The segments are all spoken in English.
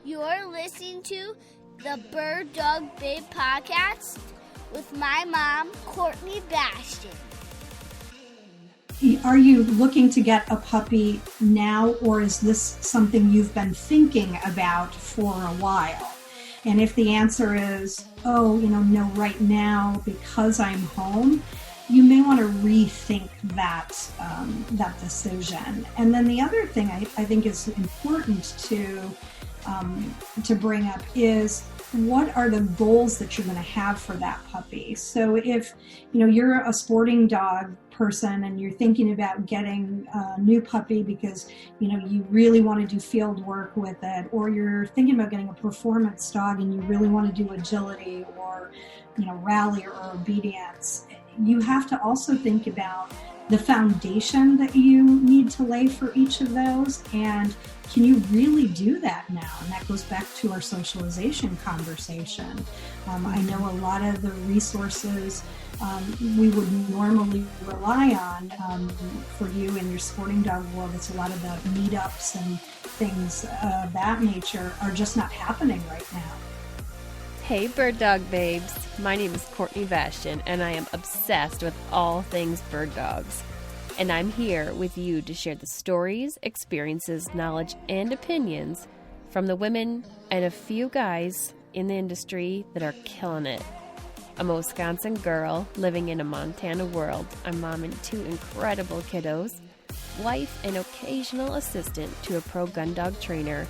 You're listening to the Bird Dog Babe podcast with my mom, Courtney Bastion. Are you looking to get a puppy now, or is this something you've been thinking about for a while? And if the answer is, no, right now because I'm home, you may want to rethink that decision. And then the other thing I think is important to bring up is, what are the goals that you're going to have for that puppy? So if you're a sporting dog person and you're thinking about getting a new puppy because you really want to do field work with it, or you're thinking about getting a performance dog and you really want to do agility or rally or obedience, you have to also think about the foundation that you need to lay for each of those, and can you really do that now? And that goes back to our socialization conversation. I know a lot of the resources we would normally rely on for you in your sporting dog world. It's a lot of the meetups and things of that nature are just not happening right now. Hey bird dog babes, my name is Courtney Bastion and I am obsessed with all things bird dogs. And I'm here with you to share the stories, experiences, knowledge, and opinions from the women and a few guys in the industry that are killing it. I'm a Wisconsin girl living in a Montana world. I'm mom and 2 incredible kiddos, wife and occasional assistant to a pro gun dog trainer,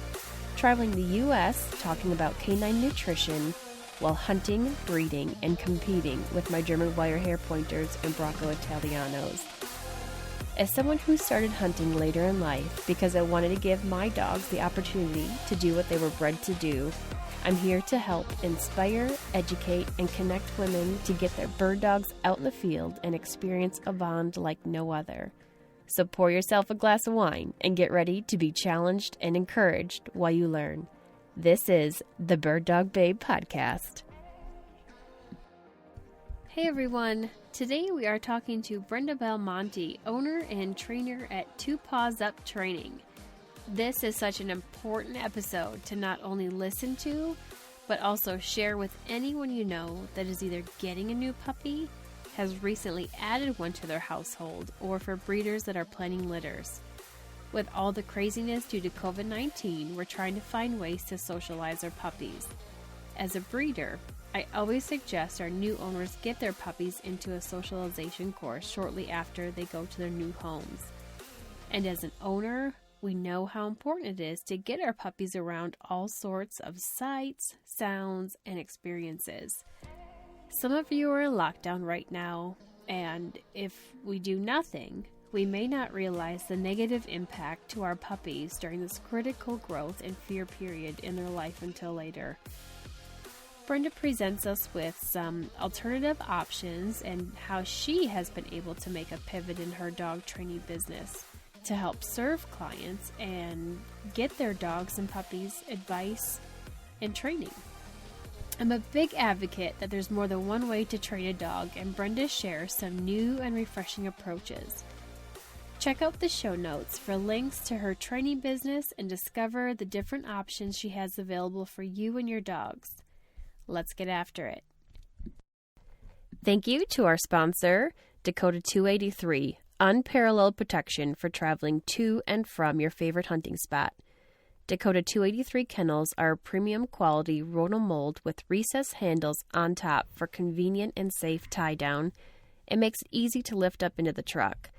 traveling the U.S. talking about canine nutrition while hunting, breeding, and competing with my German wire hair pointers and Bronco Italianos. As someone who started hunting later in life because I wanted to give my dogs the opportunity to do what they were bred to do, I'm here to help inspire, educate, and connect women to get their bird dogs out in the field and experience a bond like no other. So pour yourself a glass of wine and get ready to be challenged and encouraged while you learn. This is the Bird Dog Babe podcast. Hey everyone, today we are talking to Brenda Belmonte, owner and trainer at Paws Up Training. This is such an important episode to not only listen to, but also share with anyone you know that is either getting a new puppy, has recently added one to their household, or for breeders that are planning litters. With all the craziness due to Covid19, we're trying to find ways to socialize our puppies. As a breeder, I always suggest our new owners get their puppies into a socialization course shortly after they go to their new homes. And as an owner, we know how important it is to get our puppies around all sorts of sights, sounds, and experiences. Some of you are in lockdown right now, and if we do nothing, we may not realize the negative impact to our puppies during this critical growth and fear period in their life until later. Brenda presents us with some alternative options and how she has been able to make a pivot in her dog training business to help serve clients and get their dogs and puppies advice and training. I'm a big advocate that there's more than one way to train a dog, and Brenda shares some new and refreshing approaches. Check out the show notes for links to her training business and discover the different options she has available for you and your dogs. Let's get after it. Thank you to our sponsor, Dakota 283, unparalleled protection for traveling to and from your favorite hunting spot. Dakota 283 kennels are premium quality rotomold with recessed handles on top for convenient and safe tie down. It makes it easy to lift up into the truck.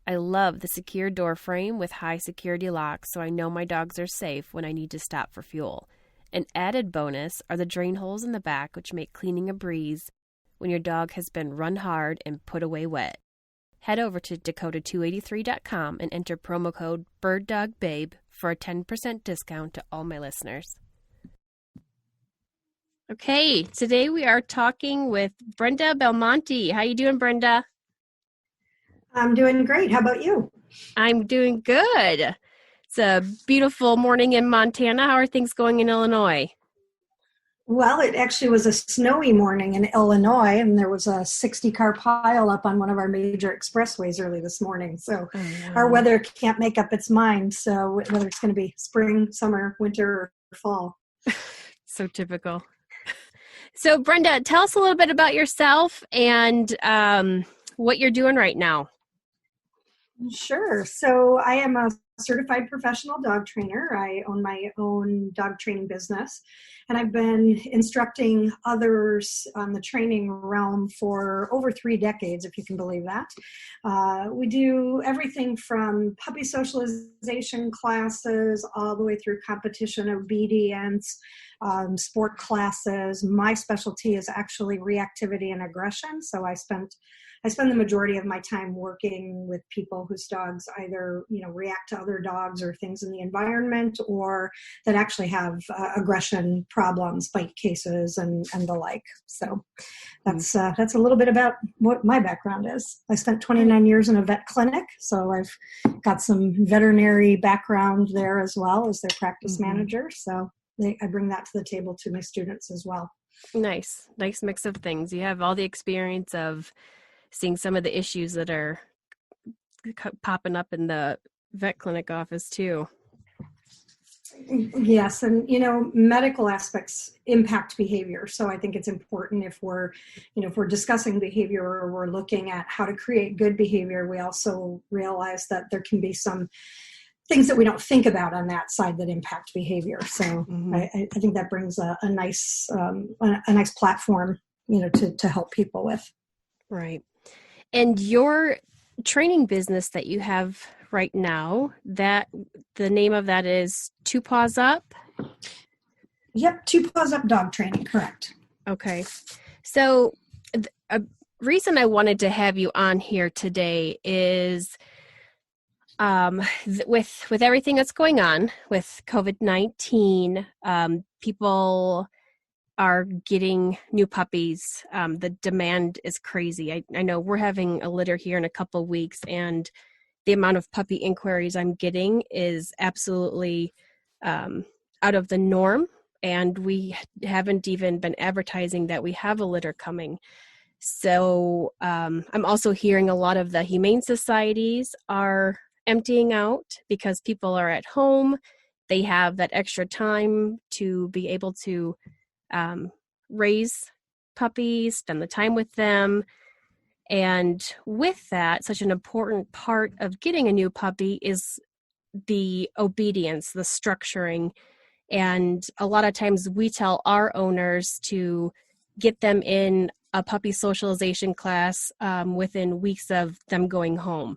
I love the secure door frame with high security locks, so I know my dogs are safe when I need to stop for fuel. An added bonus are the drain holes in the back, which make cleaning a breeze when your dog has been run hard and put away wet. Head over to Dakota283.com and enter promo code BIRDDOGBABE for a 10% discount to all my listeners. Okay, today we are talking with Brenda Belmonte. How you doing, Brenda? I'm doing great. How about you? I'm doing good. It's a beautiful morning in Montana. How are things going in Illinois? Well, it actually was a snowy morning in Illinois, and there was a 60-car pile up on one of our major expressways early this morning. So our weather can't make up its mind. So whether it's going to be spring, summer, winter, or fall. So typical. So Brenda, tell us a little bit about yourself and what you're doing right now. Sure. So I am a certified professional dog trainer. I own my own dog training business, and I've been instructing others on the training realm for over 3 decades, if you can believe that. We do everything from puppy socialization classes all the way through competition obedience, sport classes. My specialty is actually reactivity and aggression. So I spend the majority of my time working with people whose dogs either, react to other dogs or things in the environment, or that actually have aggression problems, bite cases, and the like. So that's a little bit about what my background is. I spent 29 years in a vet clinic, so I've got some veterinary background there as well as their practice manager. So I bring that to the table to my students as well. Nice mix of things. You have all the experience of seeing some of the issues that are popping up in the vet clinic office too. Yes, and medical aspects impact behavior. So I think it's important if we're discussing behavior or we're looking at how to create good behavior, we also realize that there can be some things that we don't think about on that side that impact behavior. So I think that brings a nice platform, to help people with. Right. And your training business that you have right now, that the name of that is Two Paws Up? Yep, Two Paws Up Dog Training, correct. Okay. So a reason I wanted to have you on here today is with everything that's going on with COVID-19, people are getting new puppies. The demand is crazy. I know we're having a litter here in a couple of weeks, and the amount of puppy inquiries I'm getting is absolutely out of the norm. And we haven't even been advertising that we have a litter coming. So I'm also hearing a lot of the humane societies are emptying out because people are at home. They have that extra time to be able to raise puppies, spend the time with them. And with that, such an important part of getting a new puppy is the obedience, the structuring. And a lot of times we tell our owners to get them in a puppy socialization class within weeks of them going home.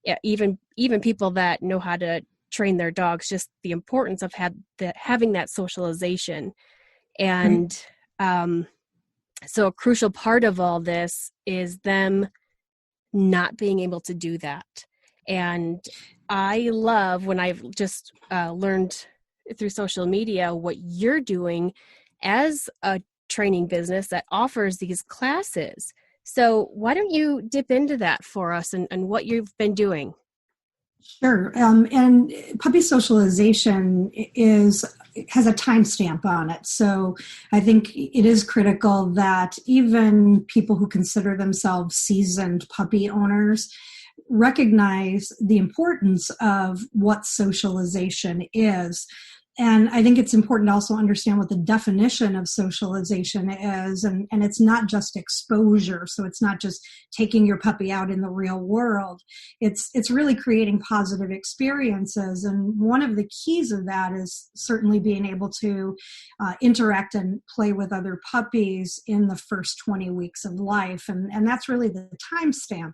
Yeah, even people that know how to train their dogs, just the importance of having that socialization. And so a crucial part of all this is them not being able to do that. And I love when I've just learned through social media what you're doing as a training business that offers these classes. So why don't you dip into that for us and what you've been doing? Sure. And puppy socialization has a timestamp on it. So I think it is critical that even people who consider themselves seasoned puppy owners recognize the importance of what socialization is. And I think it's important to also understand what the definition of socialization is. And it's not just exposure. So it's not just taking your puppy out in the real world. It's really creating positive experiences. And one of the keys of that is certainly being able to interact and play with other puppies in the first 20 weeks of life. And that's really the timestamp.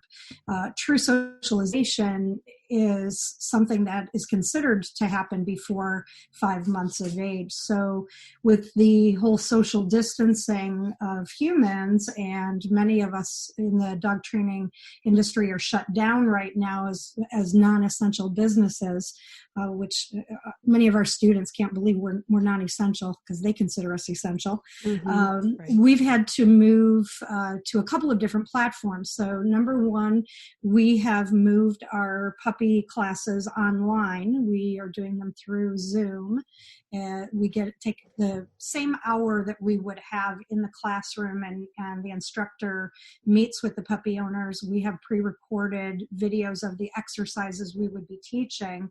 True socialization is something that is considered to happen before 5 months of age. So with the whole social distancing of humans, and many of us in the dog training industry are shut down right now as non-essential businesses, which many of our students can't believe we're non-essential because they consider us essential. Right. We've had to move to a couple of different platforms. So number one, we have moved our puppy puppy classes online. We are doing them through Zoom. We take the same hour that we would have in the classroom, and the instructor meets with the puppy owners. We have pre-recorded videos of the exercises we would be teaching.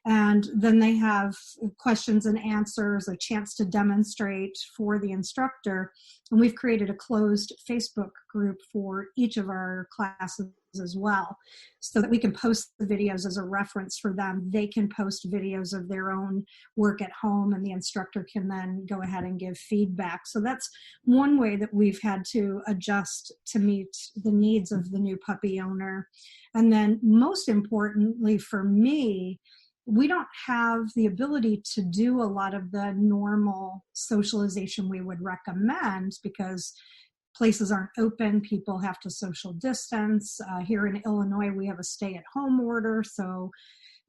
And then they have questions and answers, a chance to demonstrate for the instructor. And we've created a closed Facebook group for each of our classes as well, so that we can post the videos as a reference for them. They can post videos of their own work at home, and the instructor can then go ahead and give feedback. So that's one way that we've had to adjust to meet the needs of the new puppy owner. And then most importantly for me, we don't have the ability to do a lot of the normal socialization we would recommend because places aren't open. People have to social distance. Here in Illinois, we have a stay-at-home order, so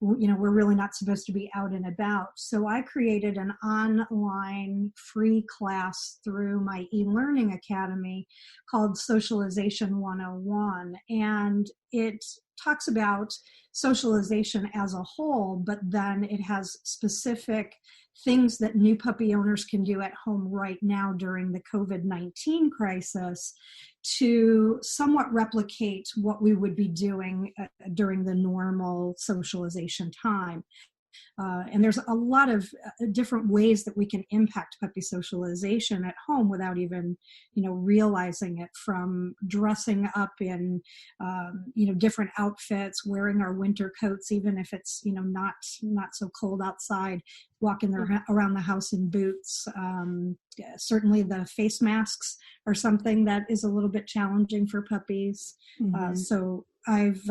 we're really not supposed to be out and about. So I created an online free class through my e-learning academy called Socialization 101, and it talks about socialization as a whole, but then it has specific things that new puppy owners can do at home right now during the Covid-19 crisis to somewhat replicate what we would be doing during the normal socialization time. And there's a lot of different ways that we can impact puppy socialization at home without even, realizing it, from dressing up in, different outfits, wearing our winter coats, even if it's, not so cold outside, walking around the house in boots. Certainly the face masks are something that is a little bit challenging for puppies. Mm-hmm. So I've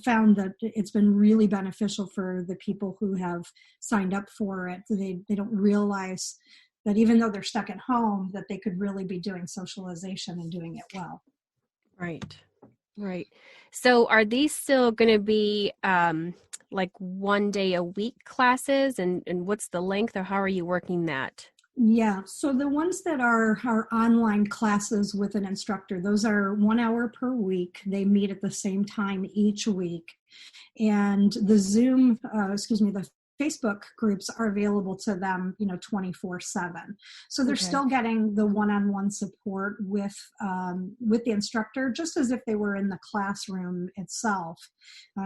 found that it's been really beneficial for the people who have signed up for it. They don't realize that even though they're stuck at home, that they could really be doing socialization and doing it well. Right. So are these still going to be like 1 day a week classes, and what's the length, or how are you working that? Yeah, so the ones that are online classes with an instructor, those are 1 hour per week. They meet at the same time each week. And the the Facebook groups are available to them, 24/7. So they're still getting the one-on-one support with the instructor, just as if they were in the classroom itself,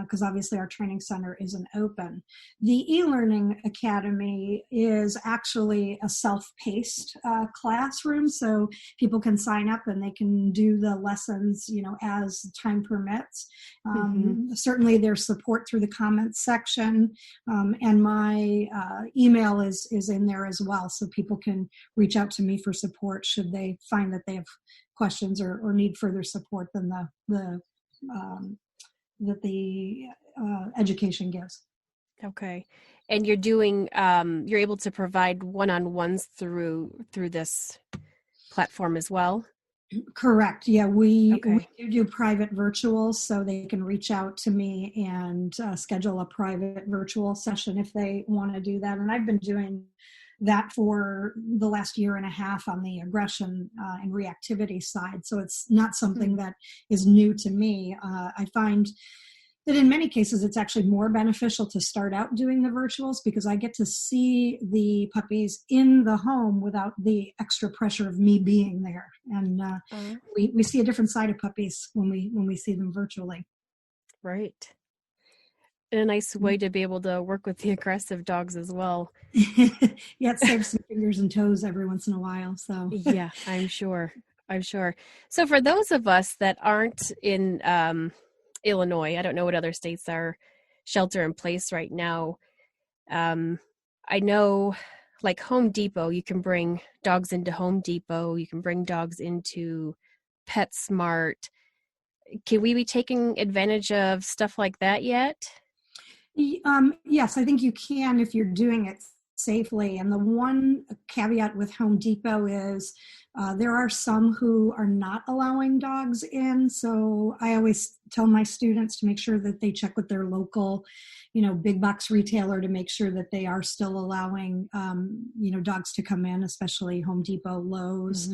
because obviously our training center isn't open. The e-learning academy is actually a self-paced classroom, so people can sign up and they can do the lessons, as time permits. Certainly there's support through the comments section, and my email is in there as well, so people can reach out to me for support should they find that they have questions or need further support than the education gives. Okay, and you're doing you're able to provide one-on-ones through this platform as well? Correct. Yeah, we do private virtuals, so they can reach out to me and schedule a private virtual session if they want to do that. And I've been doing that for the last year and a half on the aggression and reactivity side. So it's not something that is new to me. I find that in many cases, it's actually more beneficial to start out doing the virtuals because I get to see the puppies in the home without the extra pressure of me being there. And we see a different side of puppies when we see them virtually. Right. And a nice way to be able to work with the aggressive dogs as well. Yeah, it saves some fingers and toes every once in a while. So yeah, I'm sure. So for those of us that aren't in Illinois, I don't know what other states are shelter in place right now. I know like Home Depot, you can bring dogs into Home Depot. You can bring dogs into PetSmart. Can we be taking advantage of stuff like that yet? Yes, I think you can if you're doing it safely. And the one caveat with Home Depot is there are some who are not allowing dogs in. So I always tell my students to make sure that they check with their local, big box retailer to make sure that they are still allowing, dogs to come in, especially Home Depot, Lowe's.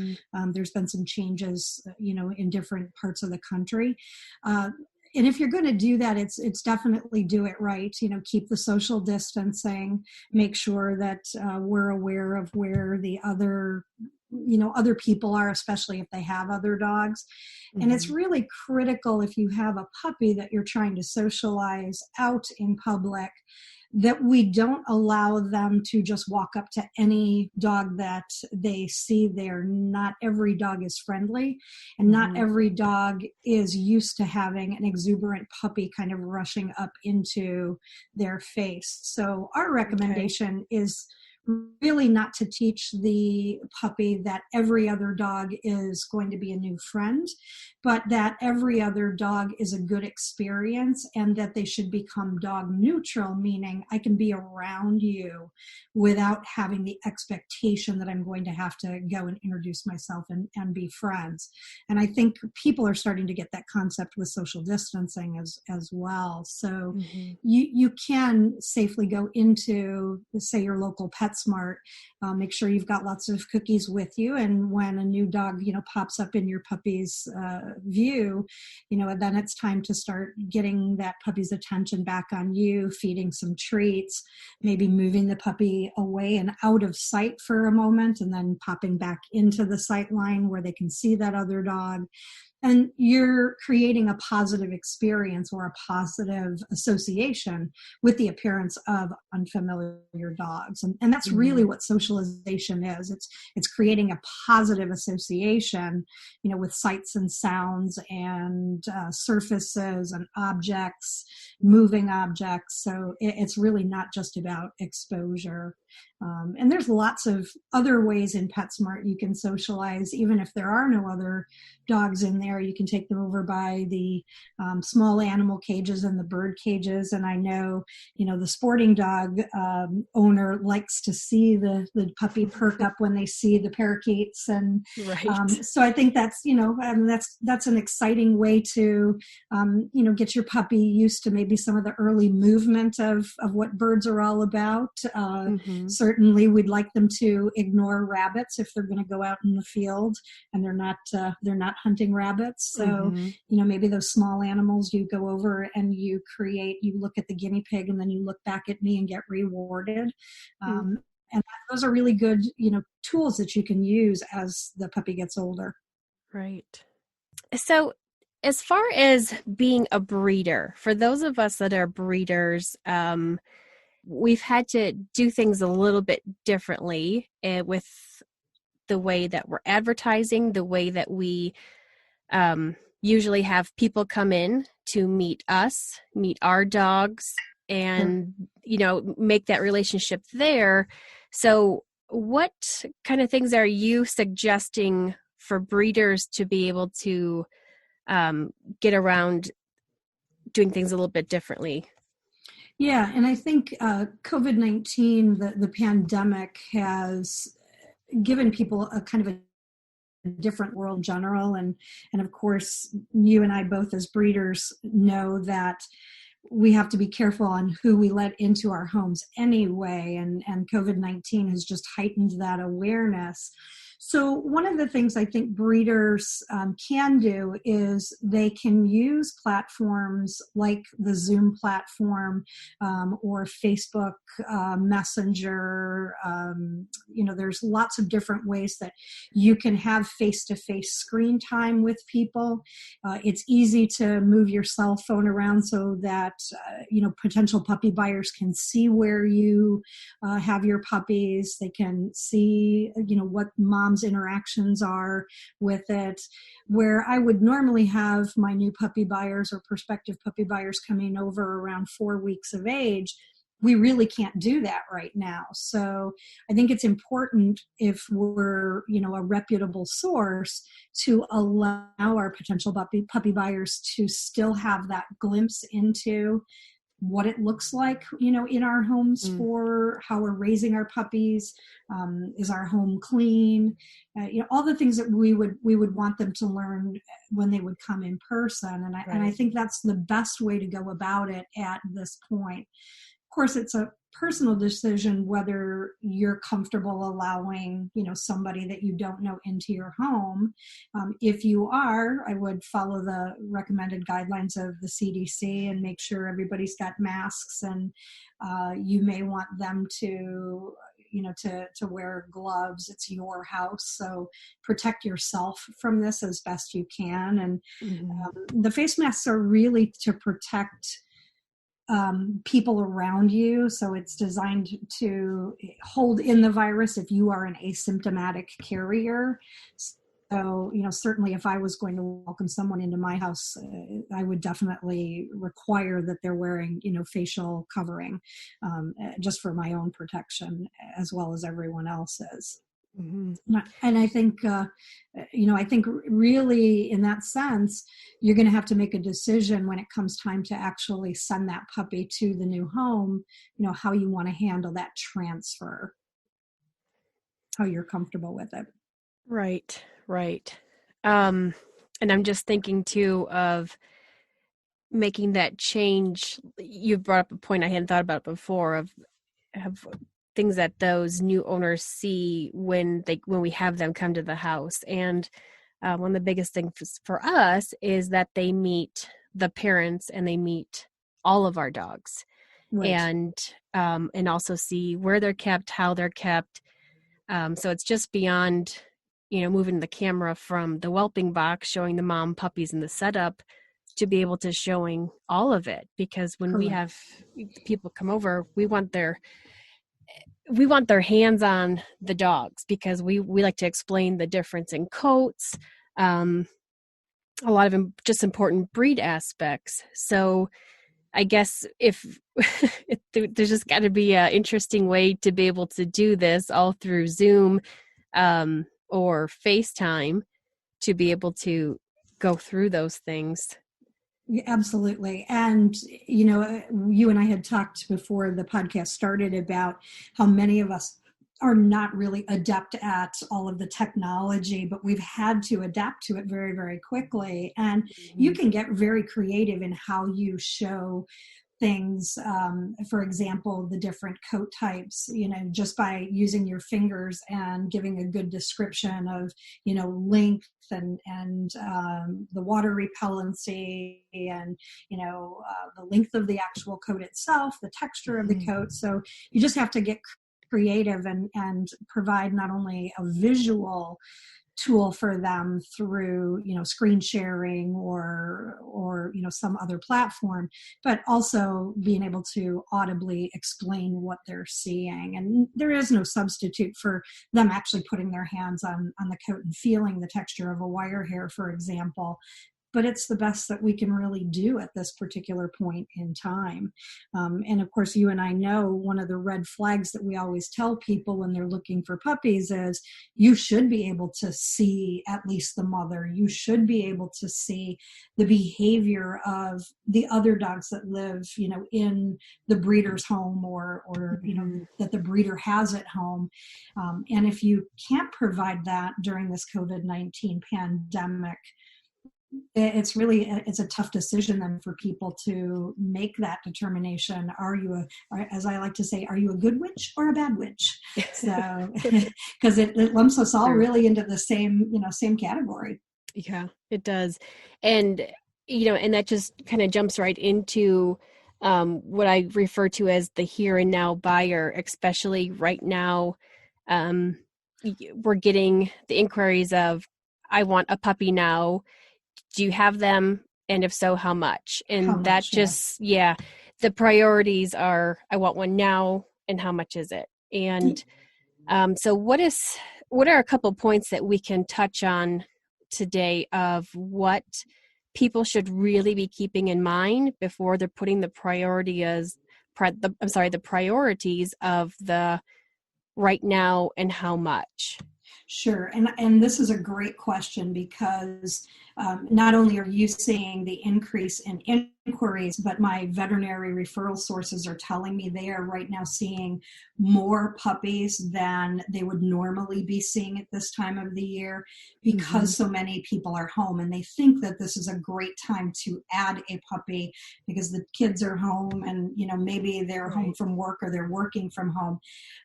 There's been some changes, in different parts of the country. And if you're going to do that, it's definitely do it right. Keep the social distancing, make sure that we're aware of where the other people are, especially if they have other dogs. And it's really critical, if you have a puppy that you're trying to socialize out in public, that we don't allow them to just walk up to any dog that they see there. Not every dog is friendly, and not every dog is used to having an exuberant puppy kind of rushing up into their face. So our recommendation is really not to teach the puppy that every other dog is going to be a new friend, but that every other dog is a good experience, and that they should become dog neutral, meaning I can be around you without having the expectation that I'm going to have to go and introduce myself and be friends. And I think people are starting to get that concept with social distancing as well. So you can safely go into, say, your local PetSmart, make sure you've got lots of cookies with you, and when a new dog pops up in your puppy's view, then it's time to start getting that puppy's attention back on you, feeding some treats, maybe moving the puppy away and out of sight for a moment, and then popping back into the sight line where they can see that other dog. And you're creating a positive experience or a positive association with the appearance of unfamiliar dogs. And that's really what socialization is. It's creating a positive association, with sights and sounds and surfaces and objects, moving objects. So it's really not just about exposure. And there's lots of other ways in PetSmart you can socialize, even if there are no other dogs in there. You can take them over by the small animal cages and the bird cages. And I know, the sporting dog owner likes to see the puppy perk up when they see the parakeets. And so I think that's, that's an exciting way to, get your puppy used to maybe some of the early movement of what birds are all about. Certainly we'd like them to ignore rabbits if they're going to go out in the field and they're not hunting rabbits. So, maybe those small animals, you go over and you look at the guinea pig, and then you look back at me and get rewarded. And those are really good, tools that you can use as the puppy gets older. Right. So as far as being a breeder, for those of us that are breeders, we've had to do things a little bit differently with the way that we're advertising, the way that we usually have people come in to meet us, meet our dogs, and, make that relationship there. So what kind of things are you suggesting for breeders to be able to get around doing things a little bit differently? Yeah, and I think COVID-19, the pandemic, has given people a kind of a different world in general. And of course, you and I both as breeders know that we have to be careful on who we let into our homes anyway. And COVID-19 has just heightened that awareness. So one of the things I think breeders can do is they can use platforms like the Zoom platform or Facebook Messenger. There's lots of different ways that you can have face-to-face screen time with people. It's easy to move your cell phone around so that, potential puppy buyers can see where you have your puppies. They can see, what mom's interactions are with it. Where I would normally have my new puppy buyers or prospective puppy buyers coming over around 4 weeks of age, we really can't do that right now. So I think it's important, if we're, a reputable source, to allow our potential puppy buyers to still have that glimpse into what it looks like, in our homes for how we're raising our puppies. Is our home clean? All the things that we would want them to learn when they would come in person. And I think that's the best way to go about it at this point. course, it's a personal decision whether you're comfortable allowing, somebody that you don't know into your home. If you are, I would follow the recommended guidelines of the CDC and make sure everybody's got masks, and you may want them to wear gloves. It's your house, so protect yourself from this as best you can. And the face masks are really to protect people around you. So it's designed to hold in the virus if you are an asymptomatic carrier. So, certainly if I was going to welcome someone into my house, I would definitely require that they're wearing, facial covering, just for my own protection as well as everyone else's. Mm-hmm. And I think, I think really in that sense, you're going to have to make a decision when it comes time to actually send that puppy to the new home, how you want to handle that transfer, how you're comfortable with it. Right. And I'm just thinking too of making that change. You brought up a point I hadn't thought about before of things that those new owners see when we have them come to the house. And one of the biggest things for us is that they meet the parents and they meet all of our dogs. Right. And also see where they're kept, how they're kept. So it's just beyond, moving the camera from the whelping box, showing the mom puppies in the setup, to be able to showing all of it. Because when we have people come over, we want their hands on the dogs, because we like to explain the difference in coats, a lot of just important breed aspects. So I guess if there's just got to be an interesting way to be able to do this all through Zoom or FaceTime, to be able to go through those things. Yeah, absolutely. And, you and I had talked before the podcast started about how many of us are not really adept at all of the technology, but we've had to adapt to it very, very quickly. And you can get very creative in how you show things. For example, the different coat types, just by using your fingers and giving a good description of, length and the water repellency and, the length of the actual coat itself, the texture of the coat. So you just have to get creative and provide not only a visual tool for them through, screen sharing or some other platform, but also being able to audibly explain what they're seeing. And there is no substitute for them actually putting their hands on the coat and feeling the texture of a wire hair, for example. But it's the best that we can really do at this particular point in time. And of course, you and I know one of the red flags that we always tell people when they're looking for puppies is you should be able to see at least the mother. You should be able to see the behavior of the other dogs that live, in the breeder's home or that the breeder has at home. And if you can't provide that during this COVID-19 pandemic, it's a tough decision then for people to make that determination. Are you as I like to say, are you a good witch or a bad witch? So, because it lumps us all really into the same category. Yeah, it does. And, and that just kind of jumps right into what I refer to as the here and now buyer, especially right now. We're getting the inquiries of, I want a puppy now. Do you have them? And if so, how much? And the priorities are, I want one now, and how much is it? And so what are a couple points that we can touch on today of what people should really be keeping in mind before they're putting the priorities of the right now and how much? Sure. And this is a great question because not only are you seeing the increase in inquiries, but my veterinary referral sources are telling me they are right now seeing more puppies than they would normally be seeing at this time of the year because so many people are home, and they think that this is a great time to add a puppy because the kids are home and, you know, maybe they're home from work or they're working from home.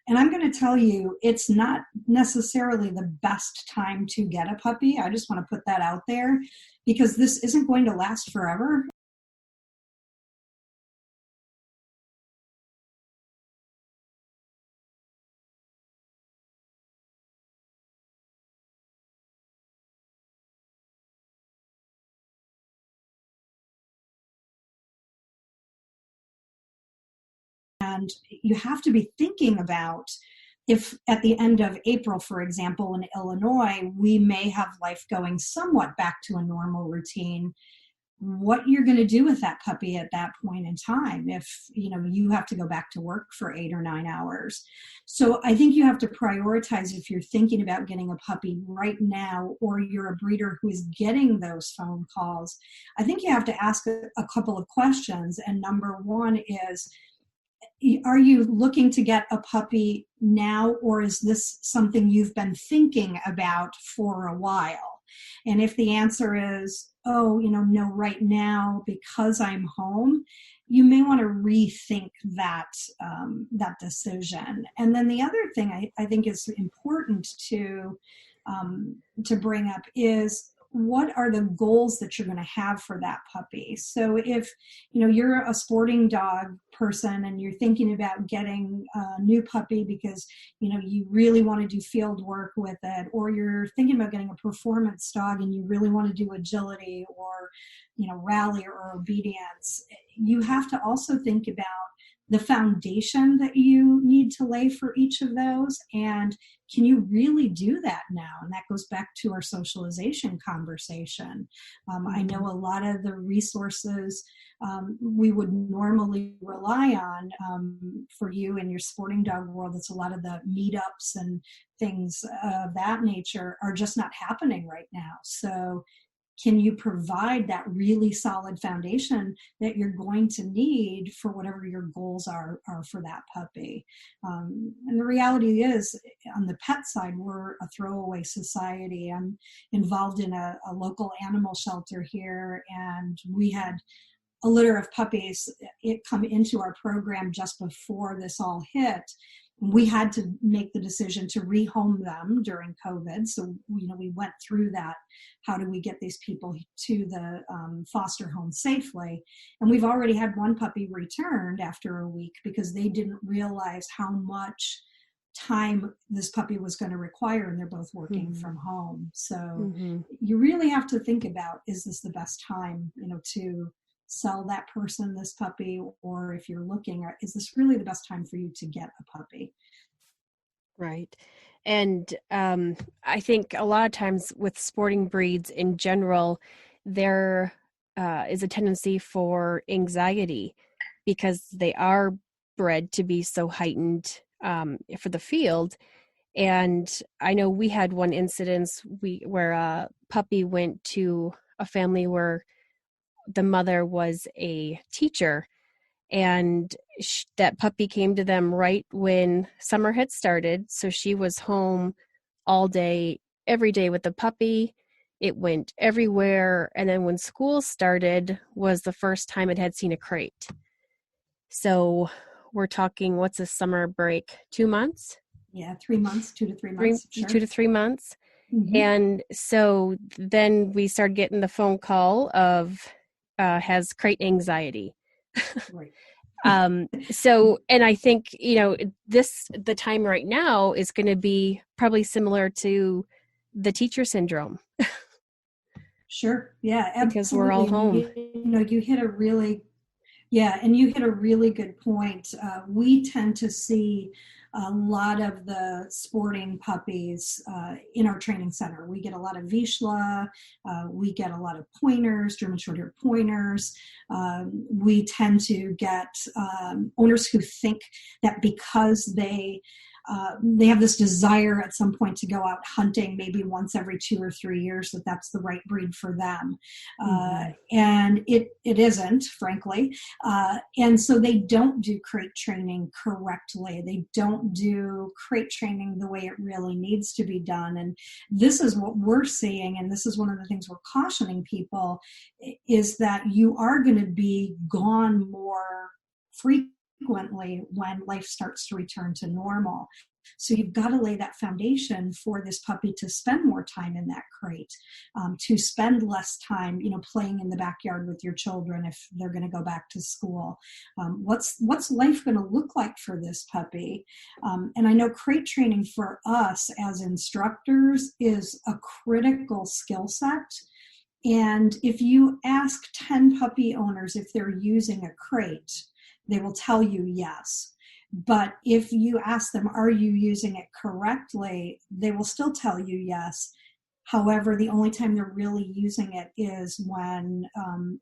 And I'm going to tell you, it's not necessarily the best time to get a puppy. I just want to put that out there because this isn't going to last forever. And you have to be thinking about if at the end of April, for example, in Illinois, we may have life going somewhat back to a normal routine, what you're going to do with that puppy at that point in time if, you know, you have to go back to work for 8 or 9 hours. So I think you have to prioritize if you're thinking about getting a puppy right now or you're a breeder who is getting those phone calls. I think you have to ask a couple of questions. And number one is, are you looking to get a puppy now, or is this something you've been thinking about for a while? And if the answer is, oh, you know, no, right now because I'm home, you may want to rethink that decision. And then the other thing I think is important to bring up is, what are the goals that you're going to have for that puppy? So if, you know, you're a sporting dog person and you're thinking about getting a new puppy because, you know, you really want to do field work with it, or you're thinking about getting a performance dog and you really want to do agility or, you know, rally or obedience, you have to also think about the foundation that you need to lay for each of those. And can you really do that now? And that goes back to our socialization conversation. I know a lot of the resources we would normally rely on for you in your sporting dog world. It's a lot of the meetups and things of that nature are just not happening right now. So can you provide that really solid foundation that you're going to need for whatever your goals are for that puppy? And the reality is, on the pet side, we're a throwaway society. I'm involved in a local animal shelter here, and we had a litter of puppies come into our program just before this all hit. We had to make the decision to rehome them during COVID. So, you know, we went through that. How do we get these people to the foster home safely? And we've already had one puppy returned after a week because they didn't realize how much time this puppy was going to require, and they're both working from home. So you really have to think about, is this the best time, you know, to sell that person this puppy, or if you're looking, is this really the best time for you to get a puppy? Right. And I think a lot of times with sporting breeds in general, there is a tendency for anxiety because they are bred to be so heightened for the field. And I know we had one incident where a puppy went to a family where the mother was a teacher, and that puppy came to them right when summer had started. So she was home all day, every day with the puppy. It went everywhere. And then when school started was the first time it had seen a crate. So we're talking, what's a summer break? 2 months? Yeah, 3 months, 2 to 3 months. Sure. 2 to 3 months. And so then we started getting the phone call of, has crate anxiety. Right. So, and I think, you know, the time right now is going to be probably similar to the teacher syndrome. Sure. Yeah, absolutely. Because we're all home. You hit a really good point. We tend to see a lot of the sporting puppies in our training center. We get a lot of Vizsla, we get a lot of pointers, German short-haired pointers. We tend to get owners who think that because they they have this desire at some point to go out hunting, maybe once every 2 or 3 years, that's the right breed for them. And it isn't, frankly. And so they don't do crate training correctly. They don't do crate training the way it really needs to be done. And this is what we're seeing, and this is one of the things we're cautioning people, is that you are going to be gone more frequently when life starts to return to normal. So you've got to lay that foundation for this puppy to spend more time in that crate, to spend less time, playing in the backyard with your children if they're going to go back to school. What's life going to look like for this puppy? And I know crate training for us as instructors is a critical skill set. And if you ask 10 puppy owners if they're using a crate, they will tell you yes. But if you ask them, are you using it correctly? They will still tell you yes. However, the only time they're really using it is when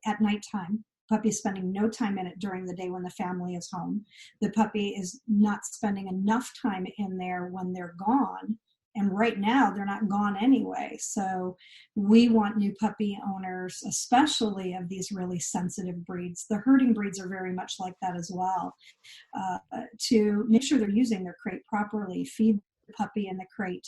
at nighttime. Puppy is spending no time in it during the day when the family is home. The puppy is not spending enough time in there when they're gone. And right now, they're not gone anyway. So we want new puppy owners, especially of these really sensitive breeds. The herding breeds are very much like that as well, to make sure they're using their crate properly, feed the puppy in the crate,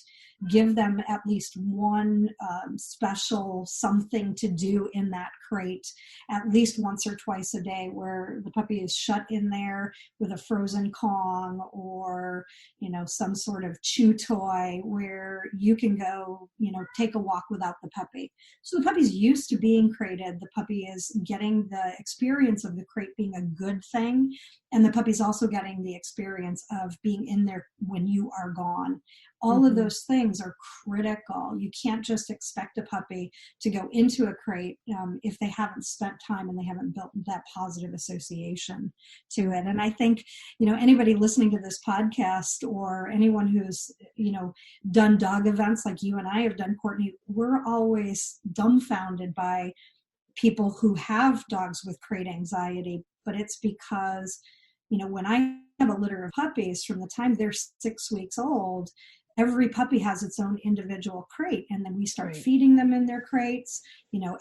give them at least one special something to do in that crate at least once or twice a day, where the puppy is shut in there with a frozen Kong or some sort of chew toy where you can go take a walk without the puppy. So the puppy's used to being crated. The puppy is getting the experience of the crate being a good thing, and the puppy's also getting the experience of being in there when you are gone. All of those things are critical. You can't just expect a puppy to go into a crate if they haven't spent time and they haven't built that positive association to it. And I think, anybody listening to this podcast or anyone who's, done dog events like you and I have done, Courtney, we're always dumbfounded by people who have dogs with crate anxiety. But it's because, when I have a litter of puppies, from the time they're 6 weeks old, every puppy has its own individual crate, and then we start feeding them in their crates.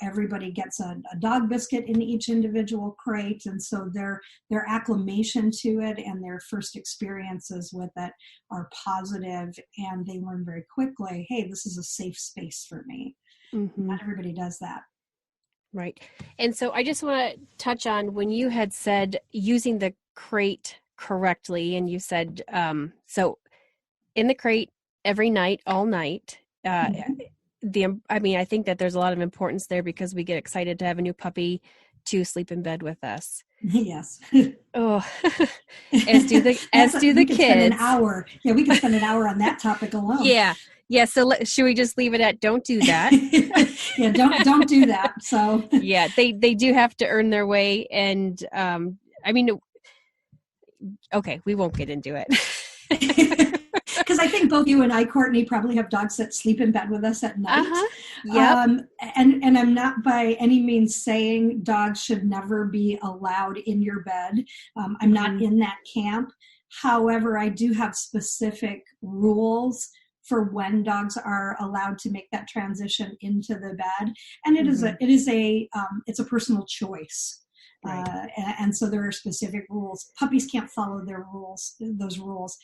Everybody gets a dog biscuit in each individual crate, and so their acclimation to it and their first experiences with it are positive, and they learn very quickly, hey, this is a safe space for me. Not everybody does that. Right. And so I just want to touch on when you had said using the crate correctly, and you said, so in the crate every night, all night, I think that there's a lot of importance there because we get excited to have a new puppy to sleep in bed with us. Yes. Oh, as do the kids. Spend an hour. Yeah, we can spend an hour on that topic alone. Yeah. So should we just leave it at don't do that? Yeah, don't do that. So yeah, they do have to earn their way, and okay, we won't get into it. Because I think both you and I, Courtney, probably have dogs that sleep in bed with us at night. Yep. And I'm not by any means saying dogs should never be allowed in your bed. I'm not in that camp. However, I do have specific rules for when dogs are allowed to make that transition into the bed, and it's a personal choice. Right. And so there are specific rules. Puppies can't follow those rules.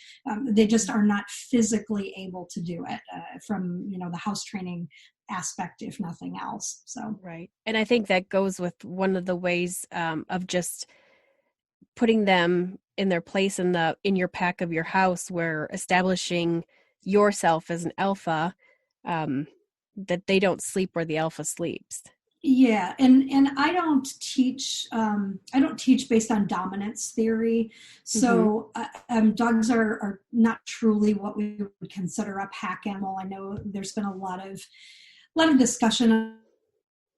They just are not physically able to do it from, the house training aspect, if nothing else. So, right. And I think that goes with one of the ways of just putting them in their place in your pack of your house, where establishing yourself as an alpha, that they don't sleep where the alpha sleeps. Yeah, and I don't teach based on dominance theory. So dogs are not truly what we would consider a pack animal. I know there's been a lot of discussion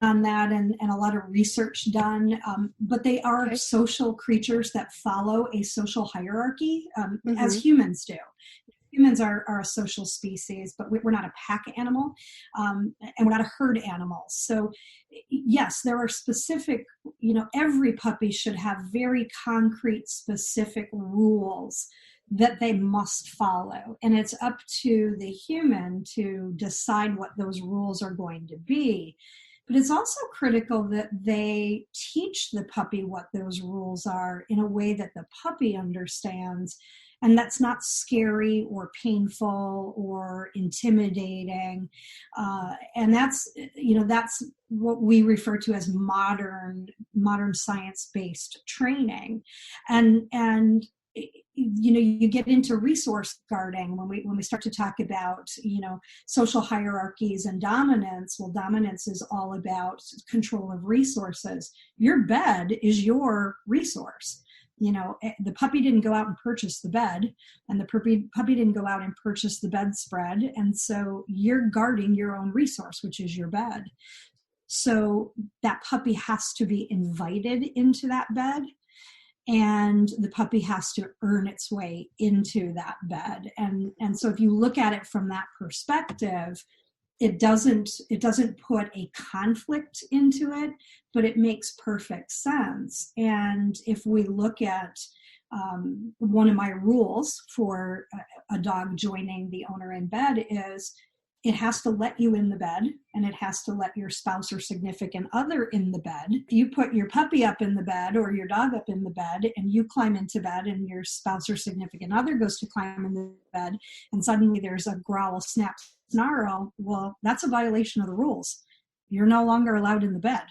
on that and a lot of research done, but they are social creatures that follow a social hierarchy, as humans do. Humans are a social species, but we're not a pack animal, and we're not a herd animal. So yes, there are specific, every puppy should have very concrete, specific rules that they must follow. And it's up to the human to decide what those rules are going to be. But it's also critical that they teach the puppy what those rules are in a way that the puppy understands, and that's not scary or painful or intimidating. And that's what we refer to as modern science-based training. And you get into resource guarding when we start to talk about, social hierarchies and dominance. Well, dominance is all about control of resources. Your bed is your resource. The puppy didn't go out and purchase the bed, and the puppy didn't go out and purchase the bedspread. And so you're guarding your own resource, which is your bed. So that puppy has to be invited into that bed, and the puppy has to earn its way into that bed. And so if you look at it from that perspective, it doesn't put a conflict into it, but it makes perfect sense. And if we look at one of my rules for a dog joining the owner in bed is it has to let you in the bed, and it has to let your spouse or significant other in the bed. If you put your puppy up in the bed or your dog up in the bed and you climb into bed and your spouse or significant other goes to climb in the bed and suddenly there's a growl, snap, snarl, well, that's a violation of the rules. You're no longer allowed in the bed.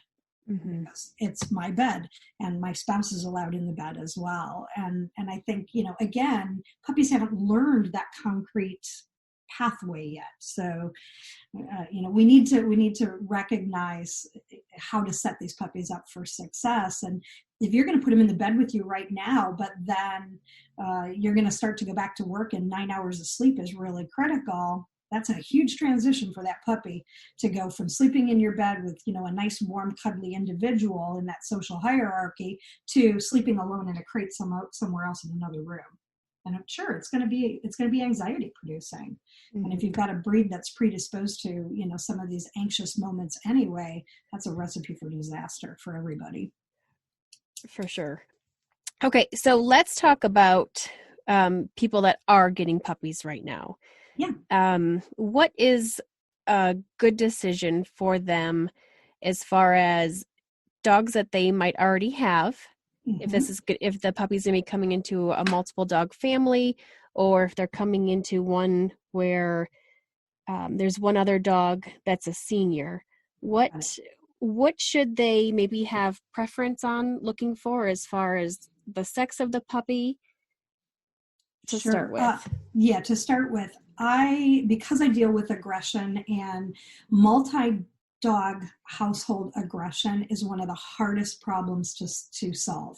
Mm-hmm. Because it's my bed, and my spouse is allowed in the bed as well. And I think, again, puppies haven't learned that concrete pathway yet. So, we need to recognize how to set these puppies up for success. And if you're going to put them in the bed with you right now, but then you're going to start to go back to work and 9 hours of sleep is really critical, that's a huge transition for that puppy to go from sleeping in your bed with, a nice, warm, cuddly individual in that social hierarchy to sleeping alone in a crate somewhere else in another room. And I'm sure it's going to be anxiety producing. Mm-hmm. And if you've got a breed that's predisposed to, some of these anxious moments anyway, that's a recipe for disaster for everybody. For sure. Okay, so let's talk about people that are getting puppies right now. Yeah. What is a good decision for them as far as dogs that they might already have? Mm-hmm. If this is good, if the puppy's gonna be coming into a multiple dog family, or if they're coming into one where there's one other dog that's a senior, what should they maybe have preference on looking for as far as the sex of the puppy to Sure. start with? To start with, because I deal with aggression, and multi-dog household aggression is one of the hardest problems to solve.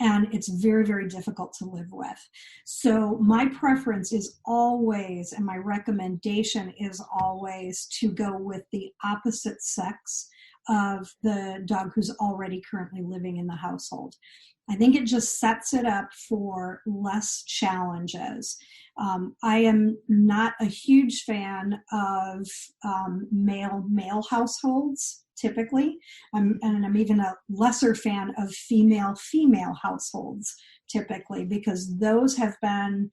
And it's very, very difficult to live with. So my preference is always, and my recommendation is always, to go with the opposite sex of the dog who's already currently living in the household. I think it just sets it up for less challenges. I am not a huge fan of male households, typically. And I'm even a lesser fan of female households, typically, because those have been,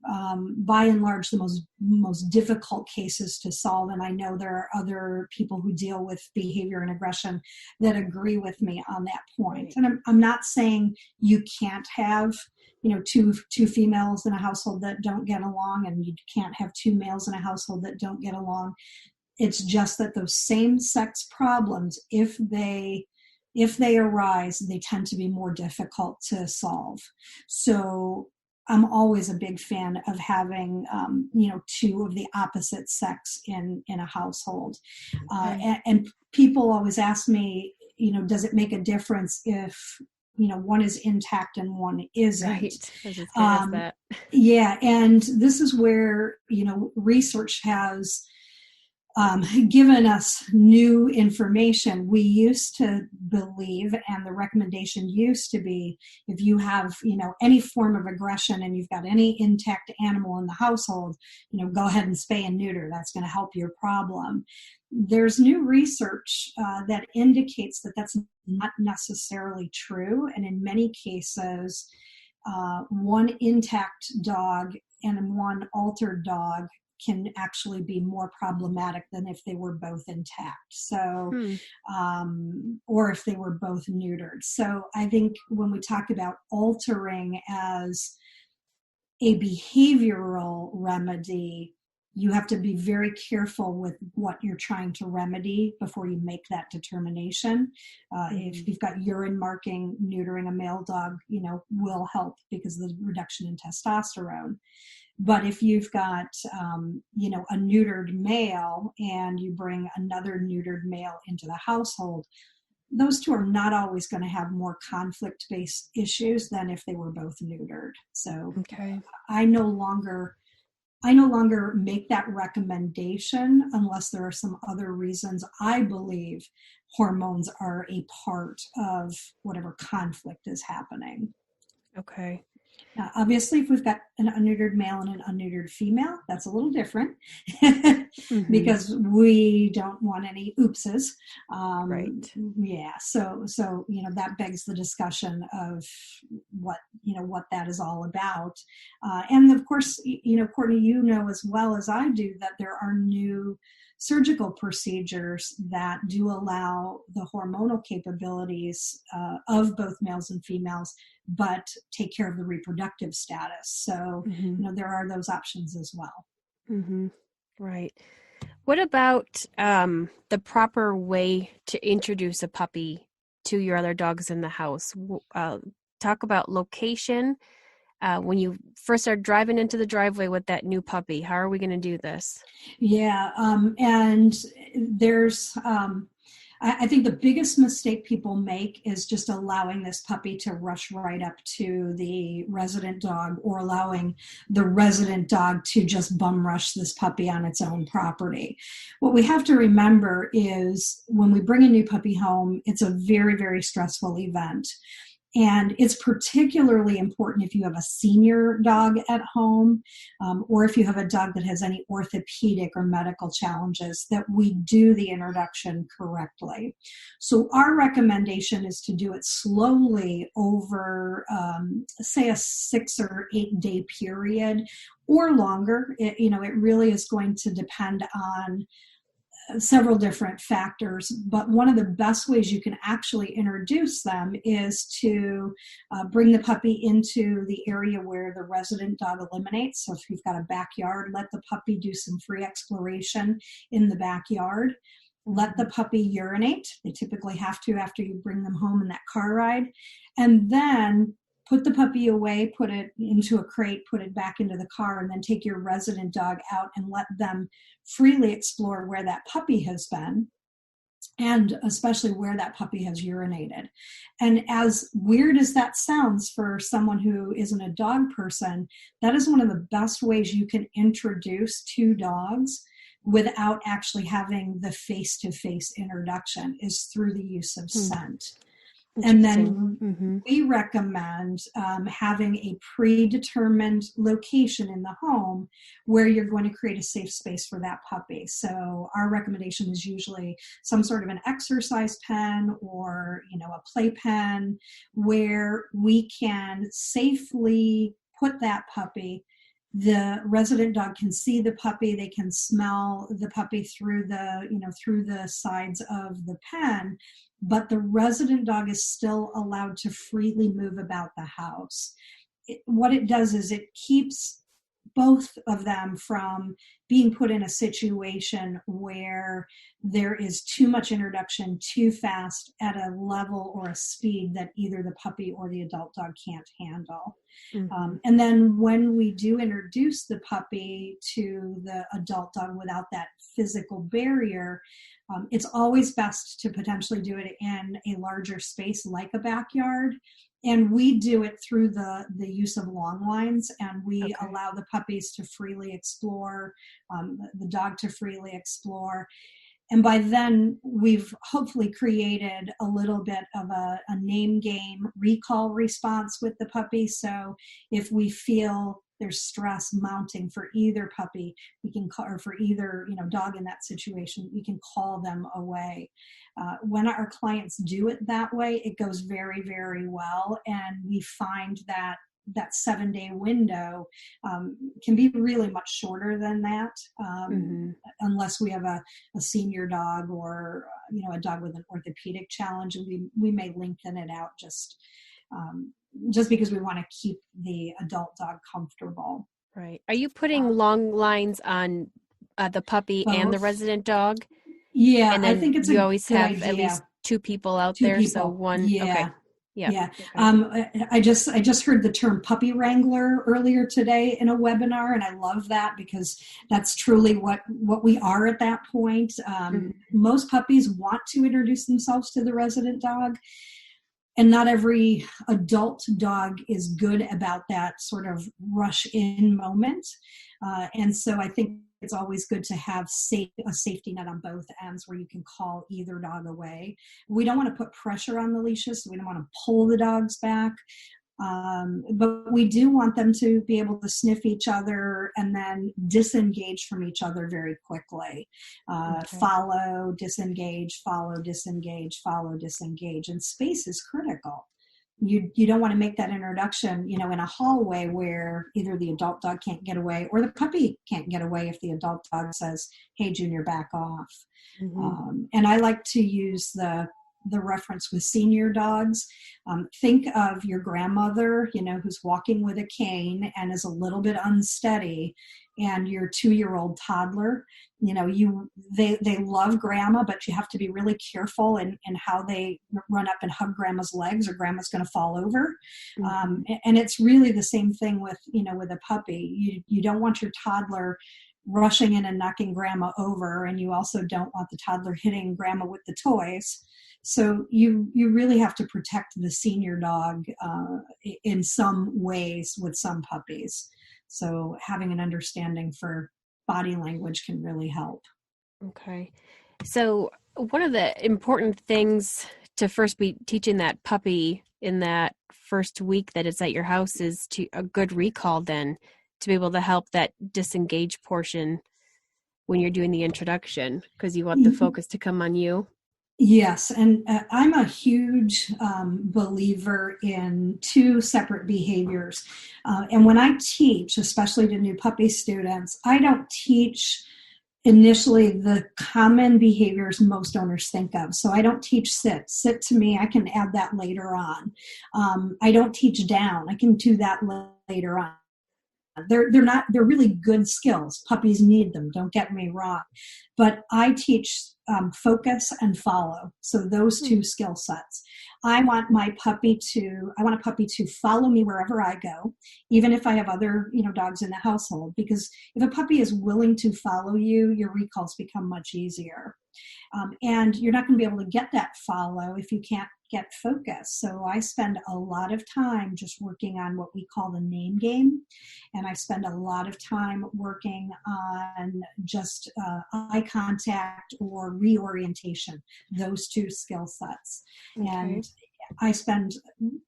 by and large, the most difficult cases to solve. And I know there are other people who deal with behavior and aggression that agree with me on that point. And I'm not saying you can't have, two females in a household that don't get along, and you can't have two males in a household that don't get along. It's just that those same sex problems, if they arise, they tend to be more difficult to solve. So I'm always a big fan of having, two of the opposite sex in a household. And people always ask me, does it make a difference if, one is intact and one isn't? Right. I was just gonna ask that. Yeah. And this is where, research has given us new information. We used to believe, and the recommendation used to be, if you have, any form of aggression and you've got any intact animal in the household, go ahead and spay and neuter. That's going to help your problem. There's new research that indicates that that's not necessarily true. And in many cases, one intact dog and one altered dog can actually be more problematic than if they were both intact. So, or if they were both neutered. So I think when we talk about altering as a behavioral remedy, you have to be very careful with what you're trying to remedy before you make that determination. If you've got urine marking, neutering a male dog, will help because of the reduction in testosterone. But if you've got, a neutered male and you bring another neutered male into the household, those two are not always going to have more conflict-based issues than if they were both neutered. So I no longer make that recommendation unless there are some other reasons I believe hormones are a part of whatever conflict is happening. Okay. Now, obviously, if we've got an unneutered male and an unneutered female, that's a little different because we don't want any oopses. Right. Yeah. So that begs the discussion of what that is all about. And of course, Courtney, as well as I do that there are new surgical procedures that do allow the hormonal capabilities of both males and females, but take care of the reproductive status. So, there are those options as well. Right. What about the proper way to introduce a puppy to your other dogs in the house? Talk about location. When you first start driving into the driveway with that new puppy, how are we going to do this? Yeah. And there's, I think the biggest mistake people make is just allowing this puppy to rush right up to the resident dog or allowing the resident dog to just bum rush this puppy on its own property. What we have to remember is when we bring a new puppy home, it's a very, very stressful event. And it's particularly important if you have a senior dog at home or if you have a dog that has any orthopedic or medical challenges that we do the introduction correctly. So our recommendation is to do it slowly over, say, a 6 or 8 day period or longer. It really is going to depend on several different factors, but one of the best ways you can actually introduce them is to bring the puppy into the area where the resident dog eliminates. So if you've got a backyard, let the puppy do some free exploration in the backyard. Let the puppy urinate. They typically have to after you bring them home in that car ride. And then put the puppy away, put it into a crate, put it back into the car, and then take your resident dog out and let them freely explore where that puppy has been, and especially where that puppy has urinated. And as weird as that sounds for someone who isn't a dog person, that is one of the best ways you can introduce two dogs without actually having the face-to-face introduction, is through the use of scent. And then we recommend having a predetermined location in the home where you're going to create a safe space for that puppy. So our recommendation is usually some sort of an exercise pen or, a play pen where we can safely put that puppy. The resident dog can see the puppy. They can smell the puppy through the sides of the pen, but the resident dog is still allowed to freely move about the house. What it does is it keeps both of them from being put in a situation where there is too much introduction too fast at a level or a speed that either the puppy or the adult dog can't handle. And then when we do introduce the puppy to the adult dog without that physical barrier, it's always best to potentially do it in a larger space like a backyard. And we do it through the use of long lines, and we allow the puppies to freely explore, the dog to freely explore. And by then, we've hopefully created a little bit of a name game recall response with the puppy. So if we feel there's stress mounting for either puppy, we can call, or for either dog in that situation, we can call them away. When our clients do it that way, it goes very, very well, and we find that that 7-day window can be really much shorter than that, unless we have a senior dog or a dog with an orthopedic challenge, and we may lengthen it out just because we want to keep the adult dog comfortable. Right. Are you putting long lines on the puppy and the Both. resident dog? Yeah, And then I think it's you a always good have idea. at least 2 people out 2 there. people. So one. Yeah. Okay. Yeah. Okay. I just heard the term puppy wrangler earlier today in a webinar, and I love that because that's truly what we are at that point. Most puppies want to introduce themselves to the resident dog, and not every adult dog is good about that sort of rush in moment. And so I think it's always good to have a safety net on both ends where you can call either dog away. We don't want to put pressure on the leashes, so we don't want to pull the dogs back. But we do want them to be able to sniff each other and then disengage from each other very quickly. Follow, disengage, follow, disengage, follow, disengage. And space is critical. You don't want to make that introduction, in a hallway where either the adult dog can't get away or the puppy can't get away if the adult dog says, "Hey, Junior, back off." And I like to use the reference with senior dogs. Think of your grandmother, who's walking with a cane and is a little bit unsteady, and your 2-year-old toddler. They love grandma, but you have to be really careful in how they run up and hug grandma's legs, or grandma's going to fall over. And it's really the same thing with a puppy. You don't want your toddler rushing in and knocking grandma over, and you also don't want the toddler hitting grandma with the toys. So you really have to protect the senior dog in some ways with some puppies. So having an understanding for body language can really help. Okay. So one of the important things to first be teaching that puppy in that first week that it's at your house is to a good recall, then to be able to help that disengage portion when you're doing the introduction, because you want the focus to come on you. Yes, and I'm a huge believer in 2 separate behaviors. And when I teach, especially to new puppy students, I don't teach initially the common behaviors most owners think of. So I don't teach sit. Sit to me, I can add that later on. I don't teach down. I can do that later on. They're really good skills. Puppies need them, don't get me wrong. But I teach focus and follow. So those 2 skill sets. I want a puppy to follow me wherever I go, even if I have other, dogs in the household, because if a puppy is willing to follow you, your recalls become much easier. And you're not going to be able to get that follow if you can't get focus. So I spend a lot of time just working on what we call the name game. And I spend a lot of time working on just eye contact or reorientation, those 2 skill sets. Okay. And I spend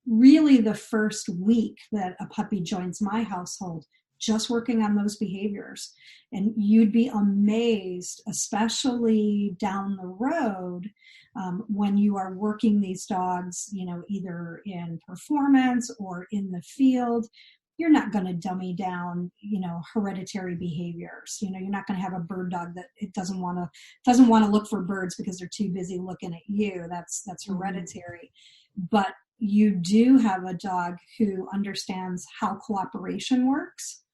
really the first week that a puppy joins my household just working on those behaviors. And you'd be amazed, especially down the road, when you are working these dogs, either in performance or in the field. You're not going to dummy down, hereditary behaviors. You're not going to have a bird dog that it doesn't want to look for birds because they're too busy looking at you. That's hereditary. But you do have a dog who understands how cooperation works,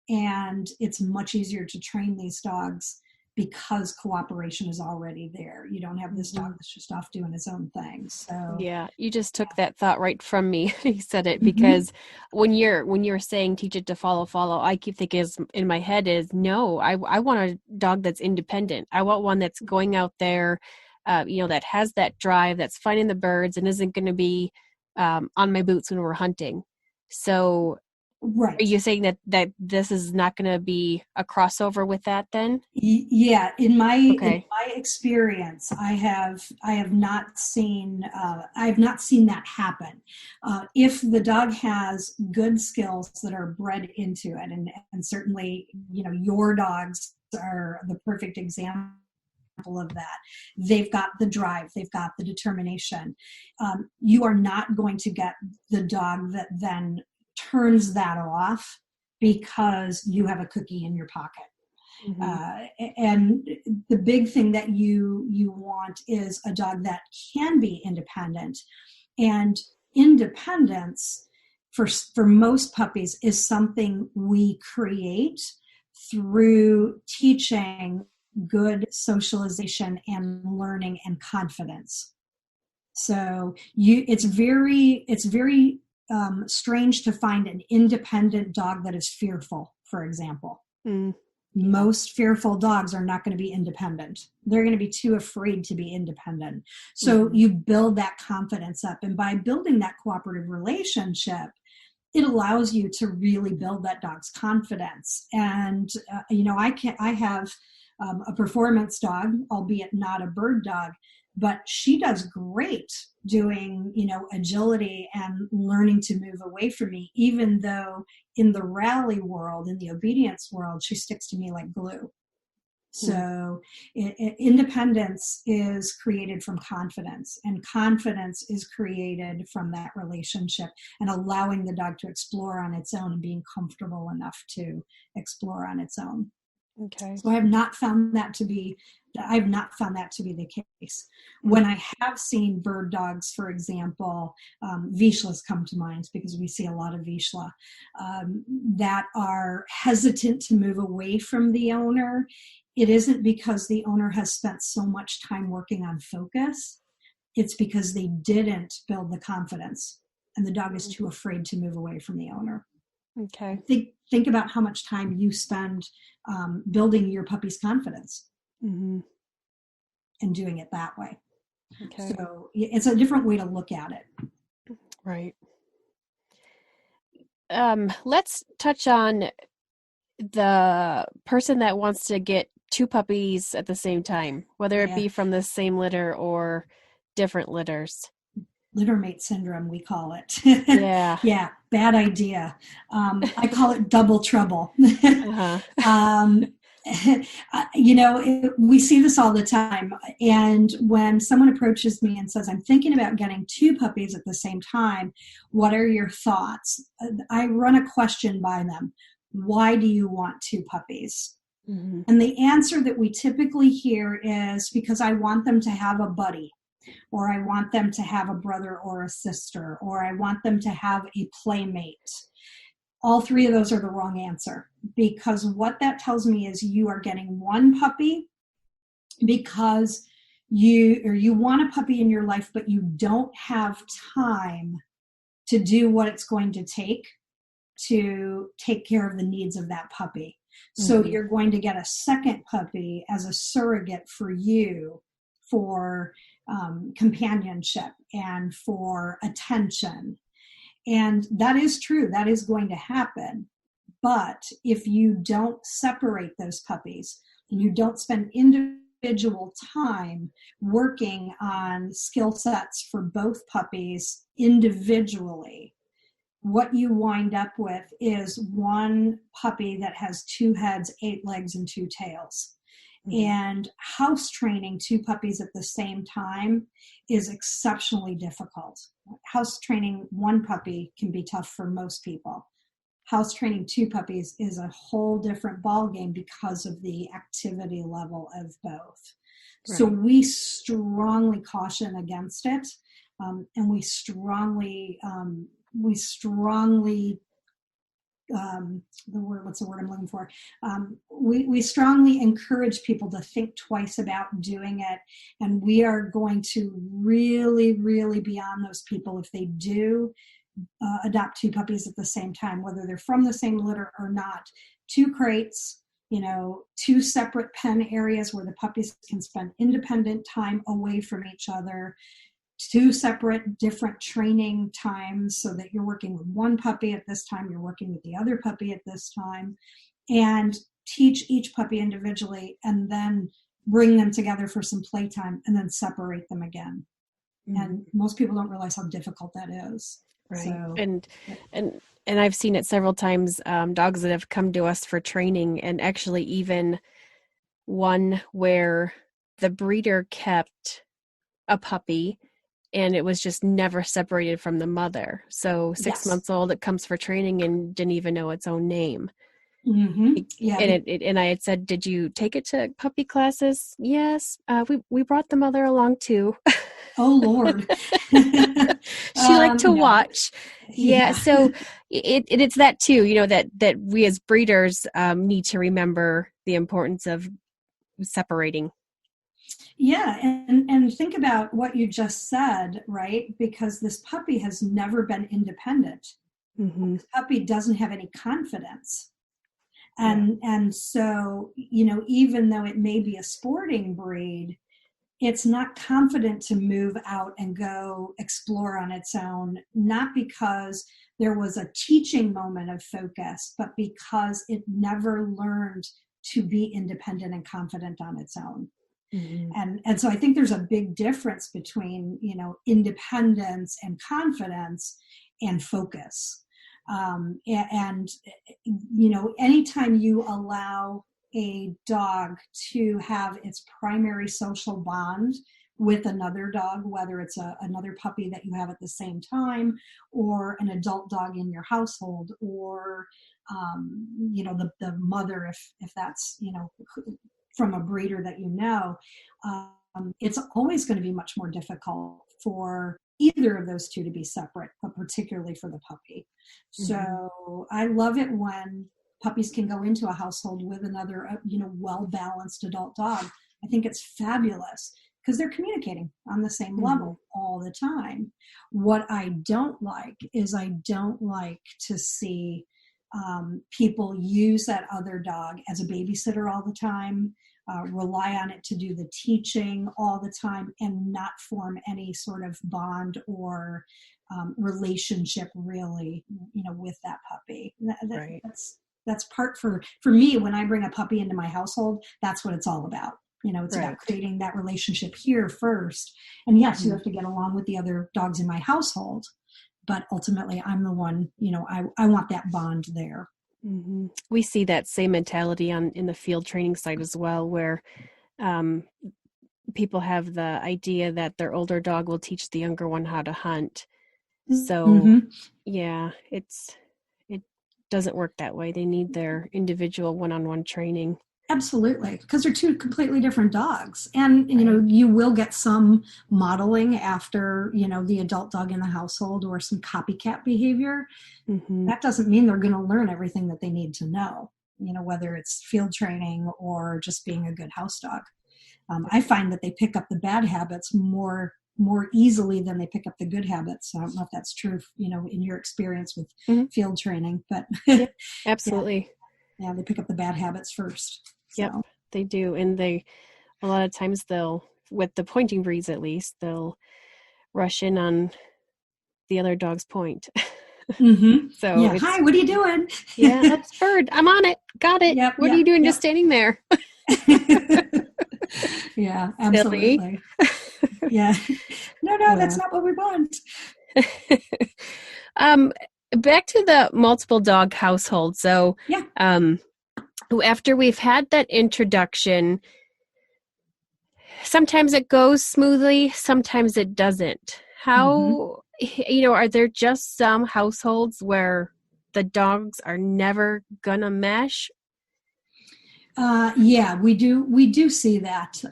and it's much easier to train these dogs because cooperation is already there. You don't have this dog that's just off doing his own thing. So yeah, you just took that thought right from me. You said it, because when you're saying teach it to follow, I keep thinking in my head is, no, I want a dog that's independent. I want one that's going out there, that has that drive, that's finding the birds and isn't going to be on my boots when we're hunting. So right. Are you saying that this is not going to be a crossover with that then? Yeah, in my experience, I have not seen that happen. If the dog has good skills that are bred into it, and certainly, your dogs are the perfect example of that. They've got the drive, they've got the determination. You are not going to get the dog that then turns that off because you have a cookie in your pocket. And the big thing that you want is a dog that can be independent. And independence for most puppies is something we create through teaching good socialization and learning and confidence. So it's very strange to find an independent dog that is fearful, for example. Most fearful dogs are not going to be independent. They're going to be too afraid to be independent. So you build that confidence up. And by building that cooperative relationship, it allows you to really build that dog's confidence. And, I have a performance dog, albeit not a bird dog, but she does great doing, agility and learning to move away from me, even though in the rally world, in the obedience world, she sticks to me like glue. So independence is created from confidence, and confidence is created from that relationship and allowing the dog to explore on its own and being comfortable enough to explore on its own. Okay. So I have not found that to be the case. When I have seen bird dogs, for example, Vizslas come to mind because we see a lot of Vizsla, that are hesitant to move away from the owner. It isn't because the owner has spent so much time working on focus. It's because they didn't build the confidence and the dog is too afraid to move away from the owner. Okay. Think about how much time you spend building your puppy's confidence and doing it that way. Okay. So it's a different way to look at it. Right. Let's touch on the person that wants to get two puppies at the same time, whether it be from the same litter or different litters. Littermate syndrome, we call it. Yeah. Yeah, bad idea. I call it double trouble. We see this all the time. And when someone approaches me and says, I'm thinking about getting two puppies at the same time, what are your thoughts? I run a question by them. Why do you want two puppies? And the answer that we typically hear is because I want them to have a buddy, or I want them to have a brother or a sister, or I want them to have a playmate. All three of those are the wrong answer, because what that tells me is you are getting one puppy because you want a puppy in your life, but you don't have time to do what it's going to take care of the needs of that puppy. So you're going to get a second puppy as a surrogate for you for companionship and for attention. And that is true. That is going to happen. But if you don't separate those puppies and you don't spend individual time working on skill sets for both puppies individually, what you wind up with is one puppy that has two heads, 8 legs, and 2 tails. And house training two puppies at the same time is exceptionally difficult. House training one puppy can be tough for most people. House training two puppies is a whole different ballgame because of the activity level of both. Right. So we strongly caution against it, and we strongly we strongly encourage people to think twice about doing it, and we are going to really, really be on those people if they do adopt two puppies at the same time, whether they're from the same litter or not. 2 crates, 2 separate pen areas where the puppies can spend independent time away from each other. 2 separate different training times so that you're working with one puppy at this time, you're working with the other puppy at this time, and teach each puppy individually and then bring them together for some playtime and then separate them again. And most people don't realize how difficult that is. Right. So, and I've seen it several times, dogs that have come to us for training, and actually even one where the breeder kept a puppy and it was just never separated from the mother. So 6 Yes. months old, it comes for training and didn't even know its own name. Mm-hmm. Yeah. And I had said, "Did you take it to puppy classes?" "Yes, we brought the mother along too." Oh, Lord. She liked to No. watch. Yeah. So it's that too, that we as breeders need to remember the importance of separating. Yeah, and think about what you just said, right? Because this puppy has never been independent. Mm-hmm. This puppy doesn't have any confidence. And so, even though it may be a sporting breed, it's not confident to move out and go explore on its own, not because there was a teaching moment of focus, but because it never learned to be independent and confident on its own. Mm-hmm. And so I think there's a big difference between, independence and confidence and focus. Anytime you allow a dog to have its primary social bond with another dog, whether it's another puppy that you have at the same time, or an adult dog in your household, or the mother, if that's from a breeder that it's always going to be much more difficult for either of those two to be separate, but particularly for the puppy. Mm-hmm. So I love it when puppies can go into a household with another, well-balanced adult dog. I think it's fabulous because they're communicating on the same level all the time. What I don't like is I don't like to see people use that other dog as a babysitter all the time, rely on it to do the teaching all the time, and not form any sort of bond or relationship really, with that puppy. Right. That's part for me, when I bring a puppy into my household, that's what it's all about. It's Right. about creating that relationship here first. And yes, you have to get along with the other dogs in my household, but ultimately I'm the one, I want that bond there. Mm-hmm. We see that same mentality in the field training side as well, where people have the idea that their older dog will teach the younger one how to hunt. So yeah, it doesn't work that way. They need their individual one-on-one training. Absolutely, because they're two completely different dogs. And, you will get some modeling after, the adult dog in the household, or some copycat behavior. Mm-hmm. That doesn't mean they're going to learn everything that they need to know, whether it's field training or just being a good house dog. I find that they pick up the bad habits more easily than they pick up the good habits. So I don't know if that's true, in your experience with field training, but yeah, absolutely. Yeah, they pick up the bad habits first. So. Yep, they do. And a lot of times with the pointing breeds at least, they'll rush in on the other dog's point. Mm-hmm. So yeah. Hi, what are you doing? Yeah, that's bird. I'm on it. Got it. What are you doing just standing there? Yeah, absolutely. Yeah. No, that's not what we want. Back to the multiple dog household. So, after we've had that introduction, sometimes it goes smoothly, sometimes it doesn't. How, are there just some households where the dogs are never gonna mesh? Yeah, we do see that.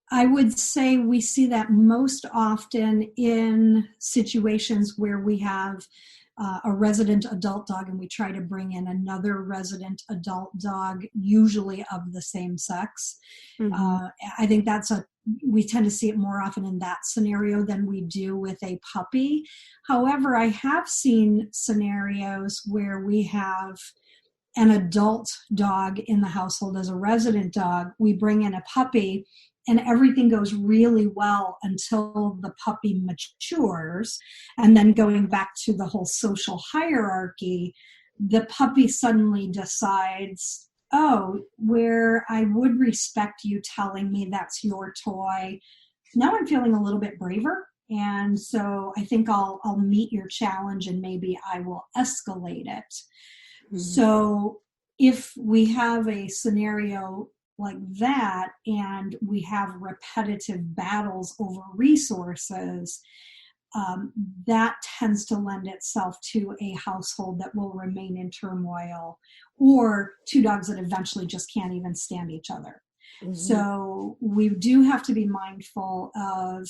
I would say we see that most often in situations where we have a resident adult dog and we try to bring in another resident adult dog, usually of the same sex. I think we tend to see it more often in that scenario than we do with a puppy. However, I have seen scenarios where we have an adult dog in the household as a resident dog. We bring in a puppy, and everything goes really well until the puppy matures. And then going back to the whole social hierarchy, the puppy suddenly decides, oh, where I would respect you telling me that's your toy, now I'm feeling a little bit braver. And so I think I'll meet your challenge, and maybe I will escalate it. So if we have a scenario like that, and we have repetitive battles over resources, that tends to lend itself to a household that will remain in turmoil, or two dogs that eventually just can't even stand each other. Mm-hmm. So we do have to be mindful of,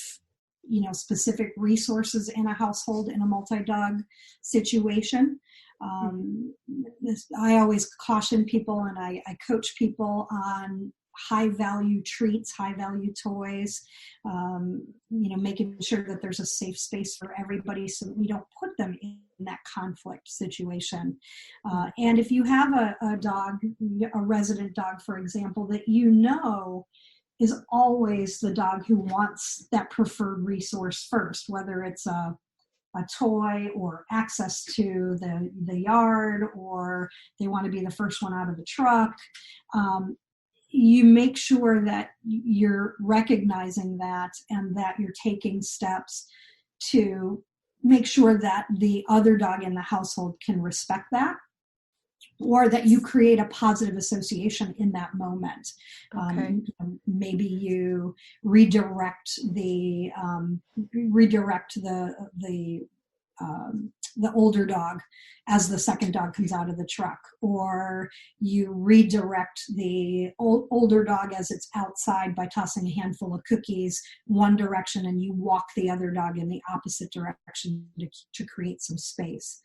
specific resources in a household in a multi-dog situation. I always caution people, and I coach people on high value treats, high value toys, making sure that there's a safe space for everybody so that we don't put them in that conflict situation. And if you have a dog, a resident dog, for example, that is always the dog who wants that preferred resource first, whether it's a toy or access to the yard, or they want to be the first one out of the truck, you make sure that you're recognizing that, and that you're taking steps to make sure that the other dog in the household can respect that, or that you create a positive association in that moment. Okay. Maybe you redirect the older dog as the second dog comes out of the truck, or you redirect the older dog as it's outside by tossing a handful of cookies one direction, and you walk the other dog in the opposite direction to create some space.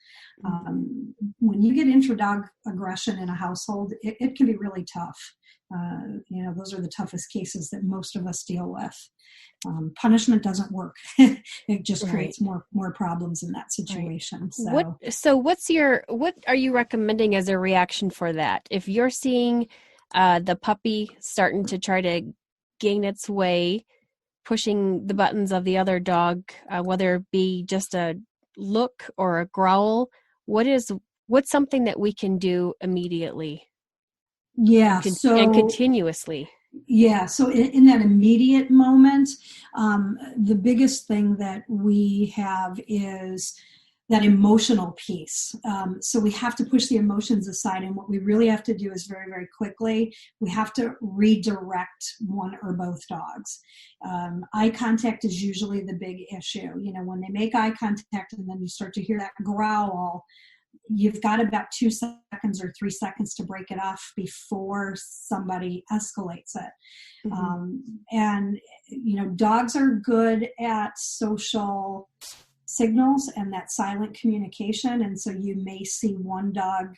When you get intra-dog aggression in a household, it can be really tough. Those are the toughest cases that most of us deal with. Punishment doesn't work. It just creates more problems in that situation. Right. So what are you recommending as a reaction for that? If you're seeing the puppy starting to try to gain its way, pushing the buttons of the other dog, whether it be just a look or a growl, what's something that we can do immediately? Yeah. And continuously. Yeah. So in that immediate moment, the biggest thing that we have is that emotional piece. So we have to push the emotions aside. And what we really have to do is very, very quickly, we have to redirect one or both dogs. Eye contact is usually the big issue. When they make eye contact and then you start to hear that growl, you've got about 2 seconds or 3 seconds to break it off before somebody escalates it. And dogs are good at social signals and that silent communication. And so you may see one dog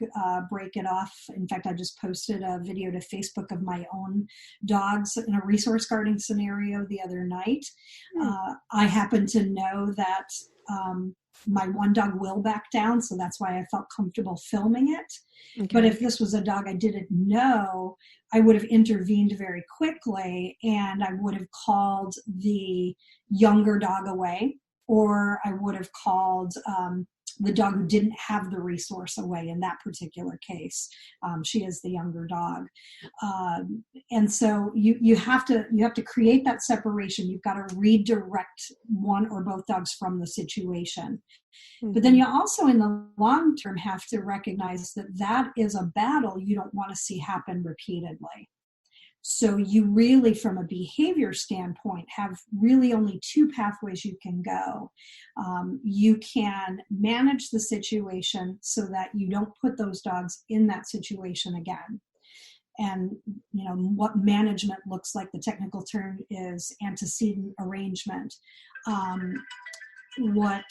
break it off. In fact, I just posted a video to Facebook of my own dogs in a resource guarding scenario the other night. I happen to know that my one dog will back down, so that's why I felt comfortable filming it. Okay. But if this was a dog I didn't know, I would have intervened very quickly, and I would have called the younger dog away, or I would have called the dog who didn't have the resource away in that particular case. She is the younger dog. And so you have to create that separation. You've got to redirect one or both dogs from the situation. But then you also, in the long term, have to recognize that is a battle you don't want to see happen repeatedly. So you really, from a behavior standpoint, have really only two pathways you can go. You can manage the situation so that you don't put those dogs in that situation again. And, what management looks like, the technical term is antecedent arrangement. What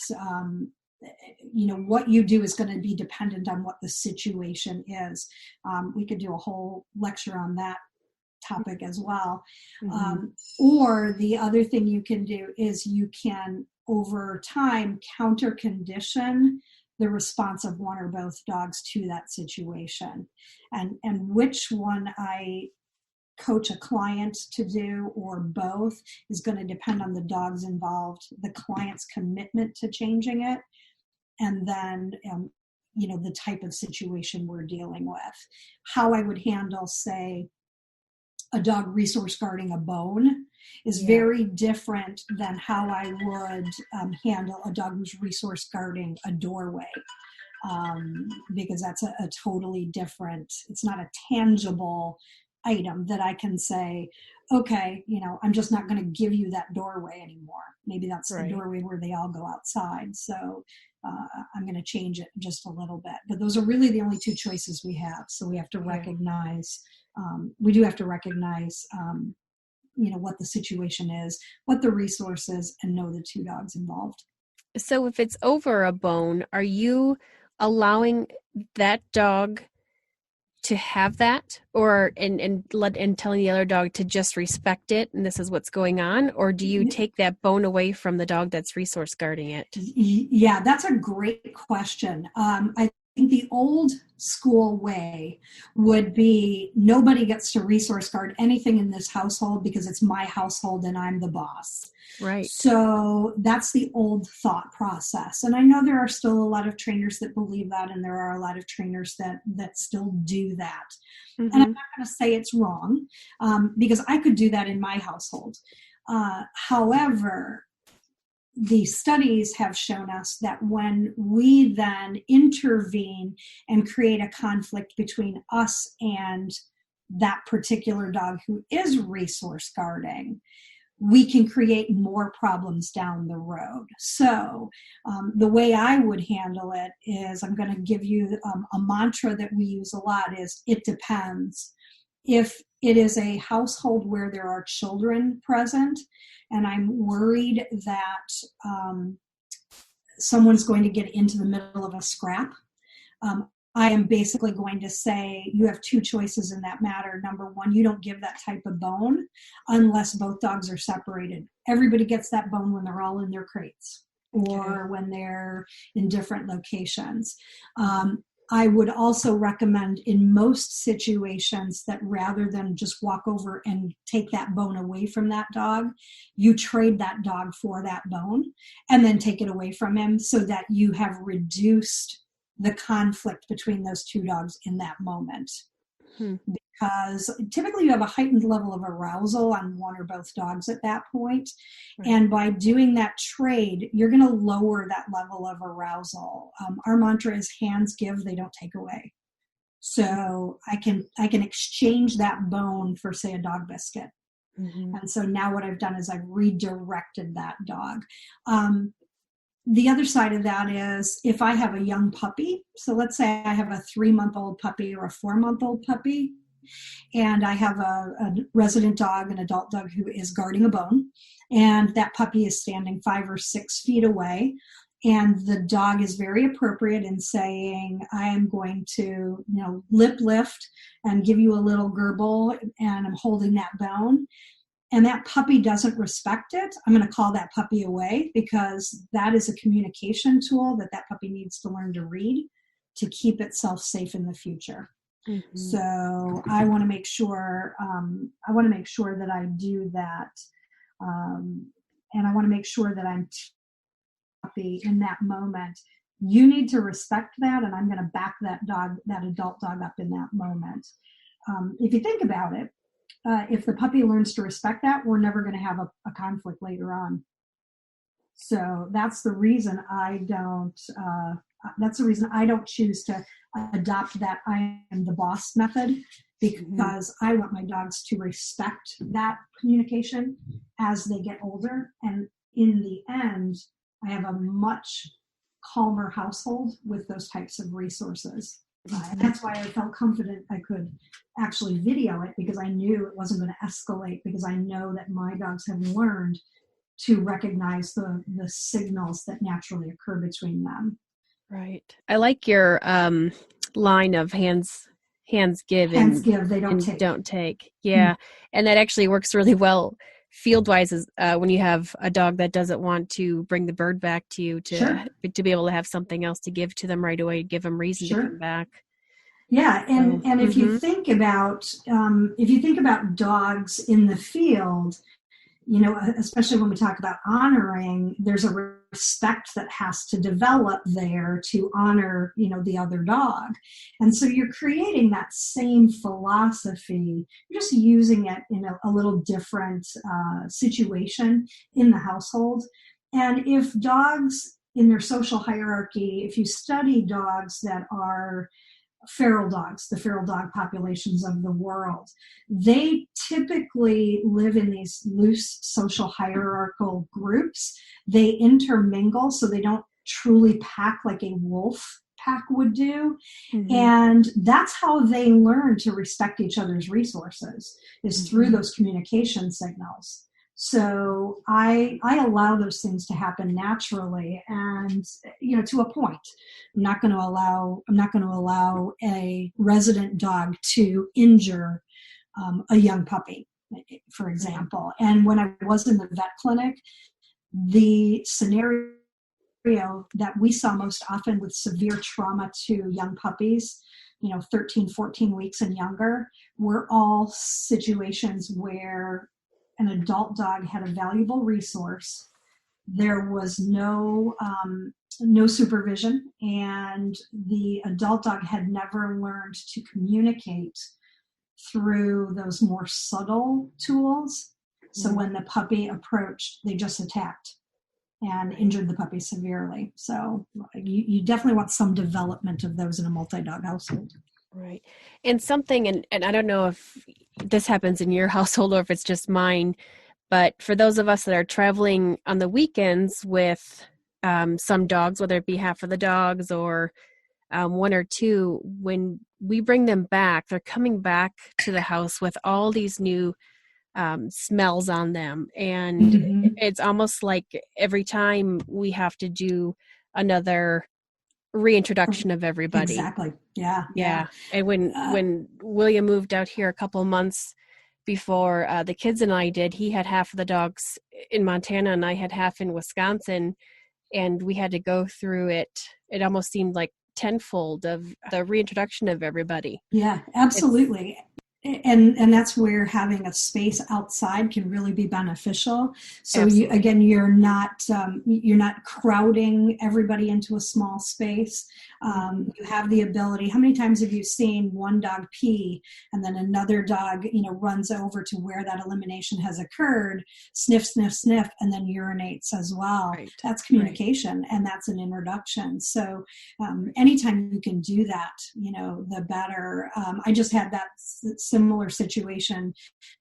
you do is going to be dependent on what the situation is. We could do a whole lecture on that topic as well. Or the other thing you can do is you can, over time, counter condition the response of one or both dogs to that situation. And which one I coach a client to do, or both, is going to depend on the dogs involved, the client's commitment to changing it, and then the type of situation we're dealing with. How I would handle, say, a dog resource guarding a bone is very different than how I would handle a dog who's resource guarding a doorway, because that's a totally different, it's not a tangible item that I can say, okay, I'm just not going to give you that doorway anymore. Maybe that's the doorway where they all go outside. So I'm going to change it just a little bit. But those are really the only two choices we have. So we have to recognize, what the situation is, what the resource is, and know the two dogs involved. So if it's over a bone, are you allowing that dog to have that, or and telling the other dog to just respect it and this is what's going on, or do you take that bone away from the dog that's resource guarding it? Yeah, that's a great question. I think the old school way would be nobody gets to resource guard anything in this household because it's my household and I'm the boss. Right. So that's the old thought process. And I know there are still a lot of trainers that believe that, and there are a lot of trainers that still do that. And I'm not going to say it's wrong, because I could do that in my household. However, the studies have shown us that when we then intervene and create a conflict between us and that particular dog who is resource guarding, we can create more problems down the road. So the way I would handle it is, I'm going to give you a mantra that we use a lot is, it depends. If it is a household where there are children present, and I'm worried that someone's going to get into the middle of a scrap, I am basically going to say, you have two choices in that matter. Number one, you don't give that type of bone unless both dogs are separated. Everybody gets that bone when they're all in their crates or when they're in different locations. I would also recommend in most situations that rather than just walk over and take that bone away from that dog, you trade that dog for that bone and then take it away from him so that you have reduced the conflict between those two dogs in that moment. Because typically you have a heightened level of arousal on one or both dogs at that point. Right. And by doing that trade, you're going to lower that level of arousal. Our mantra is hands give, they don't take away. So I can exchange that bone for, say, a dog biscuit. And so now what I've done is I've redirected that dog. The other side of that is if I have a young puppy, so let's say I have a 3-month-old puppy or a 4-month-old puppy, and I have a resident dog, an adult dog who is guarding a bone, and that puppy is standing 5 or 6 feet away, and the dog is very appropriate in saying, I am going to, lip lift and give you a little gerbil, and I'm holding that bone. And that puppy doesn't respect it, I'm going to call that puppy away, because that is a communication tool that puppy needs to learn to read to keep itself safe in the future. So I want to make sure that I do that, and I want to make sure that I'm puppy in that moment. You need to respect that, and I'm going to back that adult dog up in that moment. If you think about it, if the puppy learns to respect that, we're never going to have a conflict later on. So that's the reason I don't choose to adopt that I am the boss method, because I want my dogs to respect that communication as they get older. And in the end, I have a much calmer household with those types of resources. And that's why I felt confident I could actually video it, because I knew it wasn't going to escalate, because I know that my dogs have learned to recognize the signals that naturally occur between them. Right. I like your line of hands give, they don't take. Yeah. And that actually works really well field-wise is when you have a dog that doesn't want to bring the bird back to you to be able to have something else to give to them right away, give them reason to come back. Yeah, and if you think about dogs in the field, especially when we talk about honoring, there's a respect that has to develop there to honor, the other dog. And so you're creating that same philosophy, you're just using it in a little different situation in the household. And if dogs in their social hierarchy, if you study dogs that are feral dogs, the feral dog populations of the world. They typically live in these loose social hierarchical groups. They intermingle, so they don't truly pack like a wolf pack would do. Mm-hmm. And that's how they learn to respect each other's resources, is through those communication signals. So I allow those things to happen naturally, and to a point. I'm not going to allow a resident dog to injure a young puppy, for example. And when I was in the vet clinic, the scenario that we saw most often with severe trauma to young puppies, 13, 14 weeks and younger, were all situations where an adult dog had a valuable resource. There was no supervision, and the adult dog had never learned to communicate through those more subtle tools. So when the puppy approached, they just attacked and injured the puppy severely. So you definitely want some development of those in a multi-dog household. Right. And something, and I don't know if this happens in your household or if it's just mine, but for those of us that are traveling on the weekends with some dogs, whether it be half of the dogs or one or two, when we bring them back, they're coming back to the house with all these new smells on them. And it's almost like every time we have to do another reintroduction of everybody. Exactly. Yeah. And when William moved out here a couple months before the kids and I did, he had half of the dogs in Montana and I had half in Wisconsin, and we had to go through it. It almost seemed like tenfold of the reintroduction of everybody. Yeah, absolutely. And that's where having a space outside can really be beneficial. So you're not crowding everybody into a small space. You have the ability. How many times have you seen one dog pee and then another dog, runs over to where that elimination has occurred, sniff, sniff, sniff, and then urinates as well? Right. That's communication, and that's an introduction. So anytime you can do that, the better. I just had that similar situation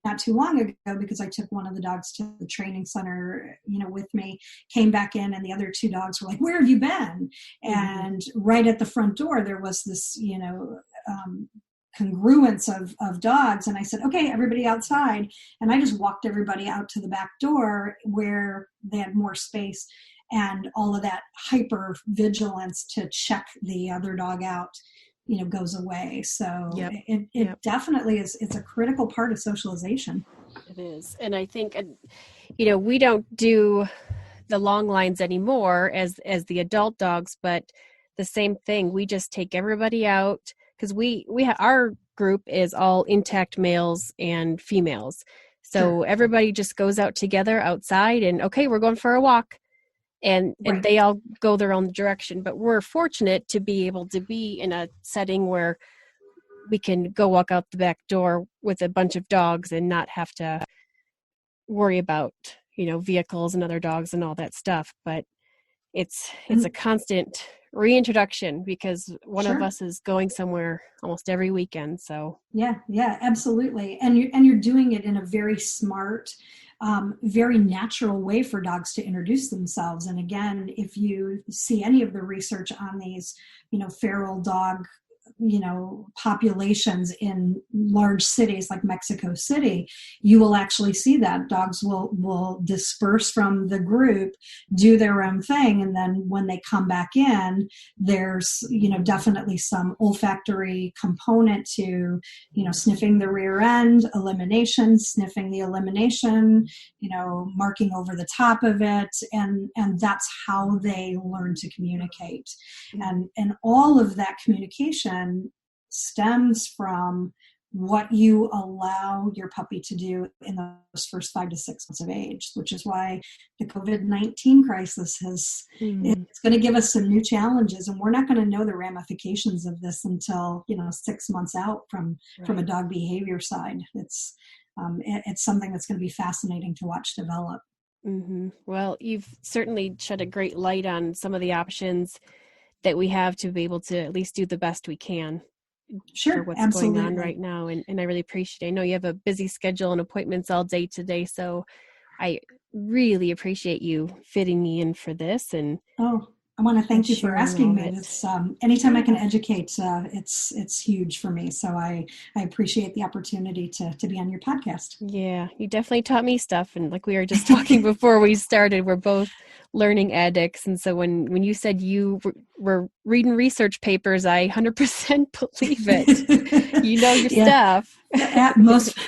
not too long ago, because I took one of the dogs to the training center, with me, came back in, and the other two dogs were like, "Where have you been?" And right at the front door, there was this, congruence of dogs. And I said, "Okay, everybody outside." And I just walked everybody out to the back door where they had more space, and all of that hyper vigilance to check the other dog out goes away. So it definitely is. It's a critical part of socialization. It is. And I think, we don't do the long lines anymore as the adult dogs, but the same thing. We just take everybody out, because our group is all intact males and females. So everybody just goes out together outside and, okay, we're going for a walk. And they all go their own direction. But we're fortunate to be able to be in a setting where we can go walk out the back door with a bunch of dogs and not have to worry about, vehicles and other dogs and all that stuff. But it's a constant reintroduction, because one of us is going somewhere almost every weekend. So yeah, absolutely. And you're doing it in a very smart, very natural way for dogs to introduce themselves. And again, if you see any of the research on these, feral dog, populations in large cities like Mexico City, you will actually see that dogs will disperse from the group, do their own thing, and then when they come back in, there's definitely some olfactory component to sniffing the rear end, elimination, sniffing the elimination, marking over the top of it, and that's how they learn to communicate. And all of that communication stems from what you allow your puppy to do in those first 5 to 6 months of age, which is why the COVID-19 crisis it's going to give us some new challenges, and we're not going to know the ramifications of this until 6 months out from a dog behavior side. It's something that's going to be fascinating to watch develop. Mm-hmm. Well, you've certainly shed a great light on some of the options that we have to be able to at least do the best we can. Sure, what's absolutely. going on right now. And I really appreciate it. I know you have a busy schedule and appointments all day today, so I really appreciate you fitting me in for this. And I want to thank you for asking me. It's anytime I can educate, it's huge for me. So I appreciate the opportunity to be on your podcast. Yeah, you definitely taught me stuff. And like we were just talking before we started, we're both learning addicts. And so when you said you were reading research papers, I 100% believe it. You know your stuff.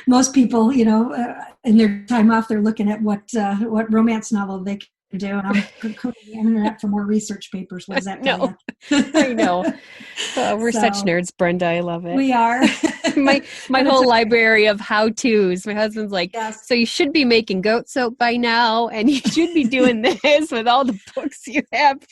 Most people, in their time off, they're looking at what romance novel they can do, and I'm coding the internet for more research papers. What does that tell you? I know. We're such nerds, Brenda. I love it. We are. my whole library of how-tos. My husband's like, yes. So you should be making goat soap by now, and you should be doing this with all the books you have.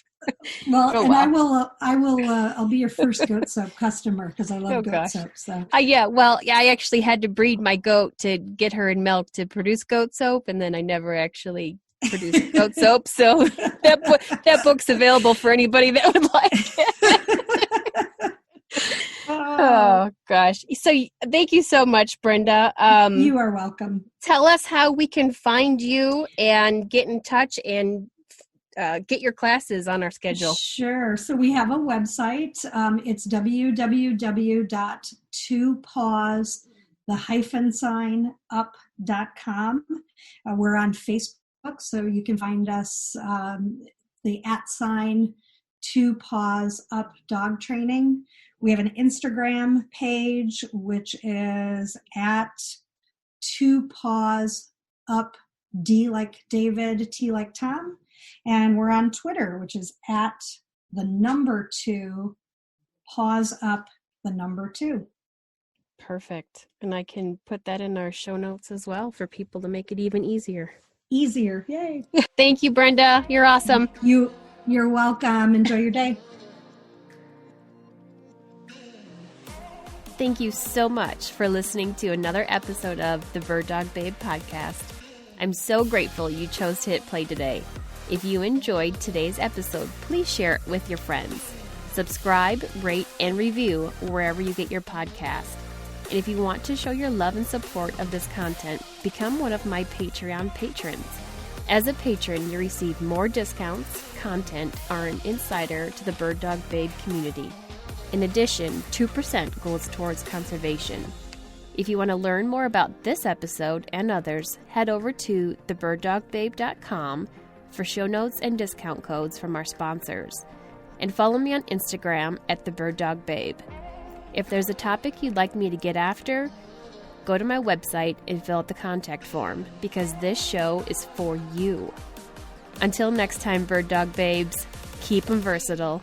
I'll be your first goat soap customer because I love goat soap. So I actually had to breed my goat to get her in milk to produce goat soap, and then I never actually produced goat soap. So that book's available for anybody that would like it. Oh gosh! So thank you so much, Brenda. You are welcome. Tell us how we can find you and get in touch and get your classes on our schedule. Sure. So we have a website. It's www.2paws_up.com. We're on Facebook, so you can find us the @ 2 Paws Up Dog Training. We have an Instagram page, which is @2 Paws Up, D like David, T like Tom. And we're on Twitter, which is @2 Paws Up 2. Perfect. And I can put that in our show notes as well for people to make it even easier. Yay. Thank you, Brenda. You're awesome. You're welcome. Enjoy your day. Thank you so much for listening to another episode of the Bird Dog Babe podcast. I'm so grateful you chose to hit play today. If you enjoyed today's episode, please share it with your friends. Subscribe, rate, and review wherever you get your podcast. And if you want to show your love and support of this content, become one of my Patreon patrons. As a patron, you receive more discounts, content, or an insider to the Bird Dog Babe community. In addition, 2% goes towards conservation. If you want to learn more about this episode and others, head over to thebirddogbabe.com for show notes and discount codes from our sponsors. And follow me on Instagram @thebirddogbabe. If there's a topic you'd like me to get after, go to my website and fill out the contact form, because this show is for you. Until next time, Bird Dog Babes, keep them versatile.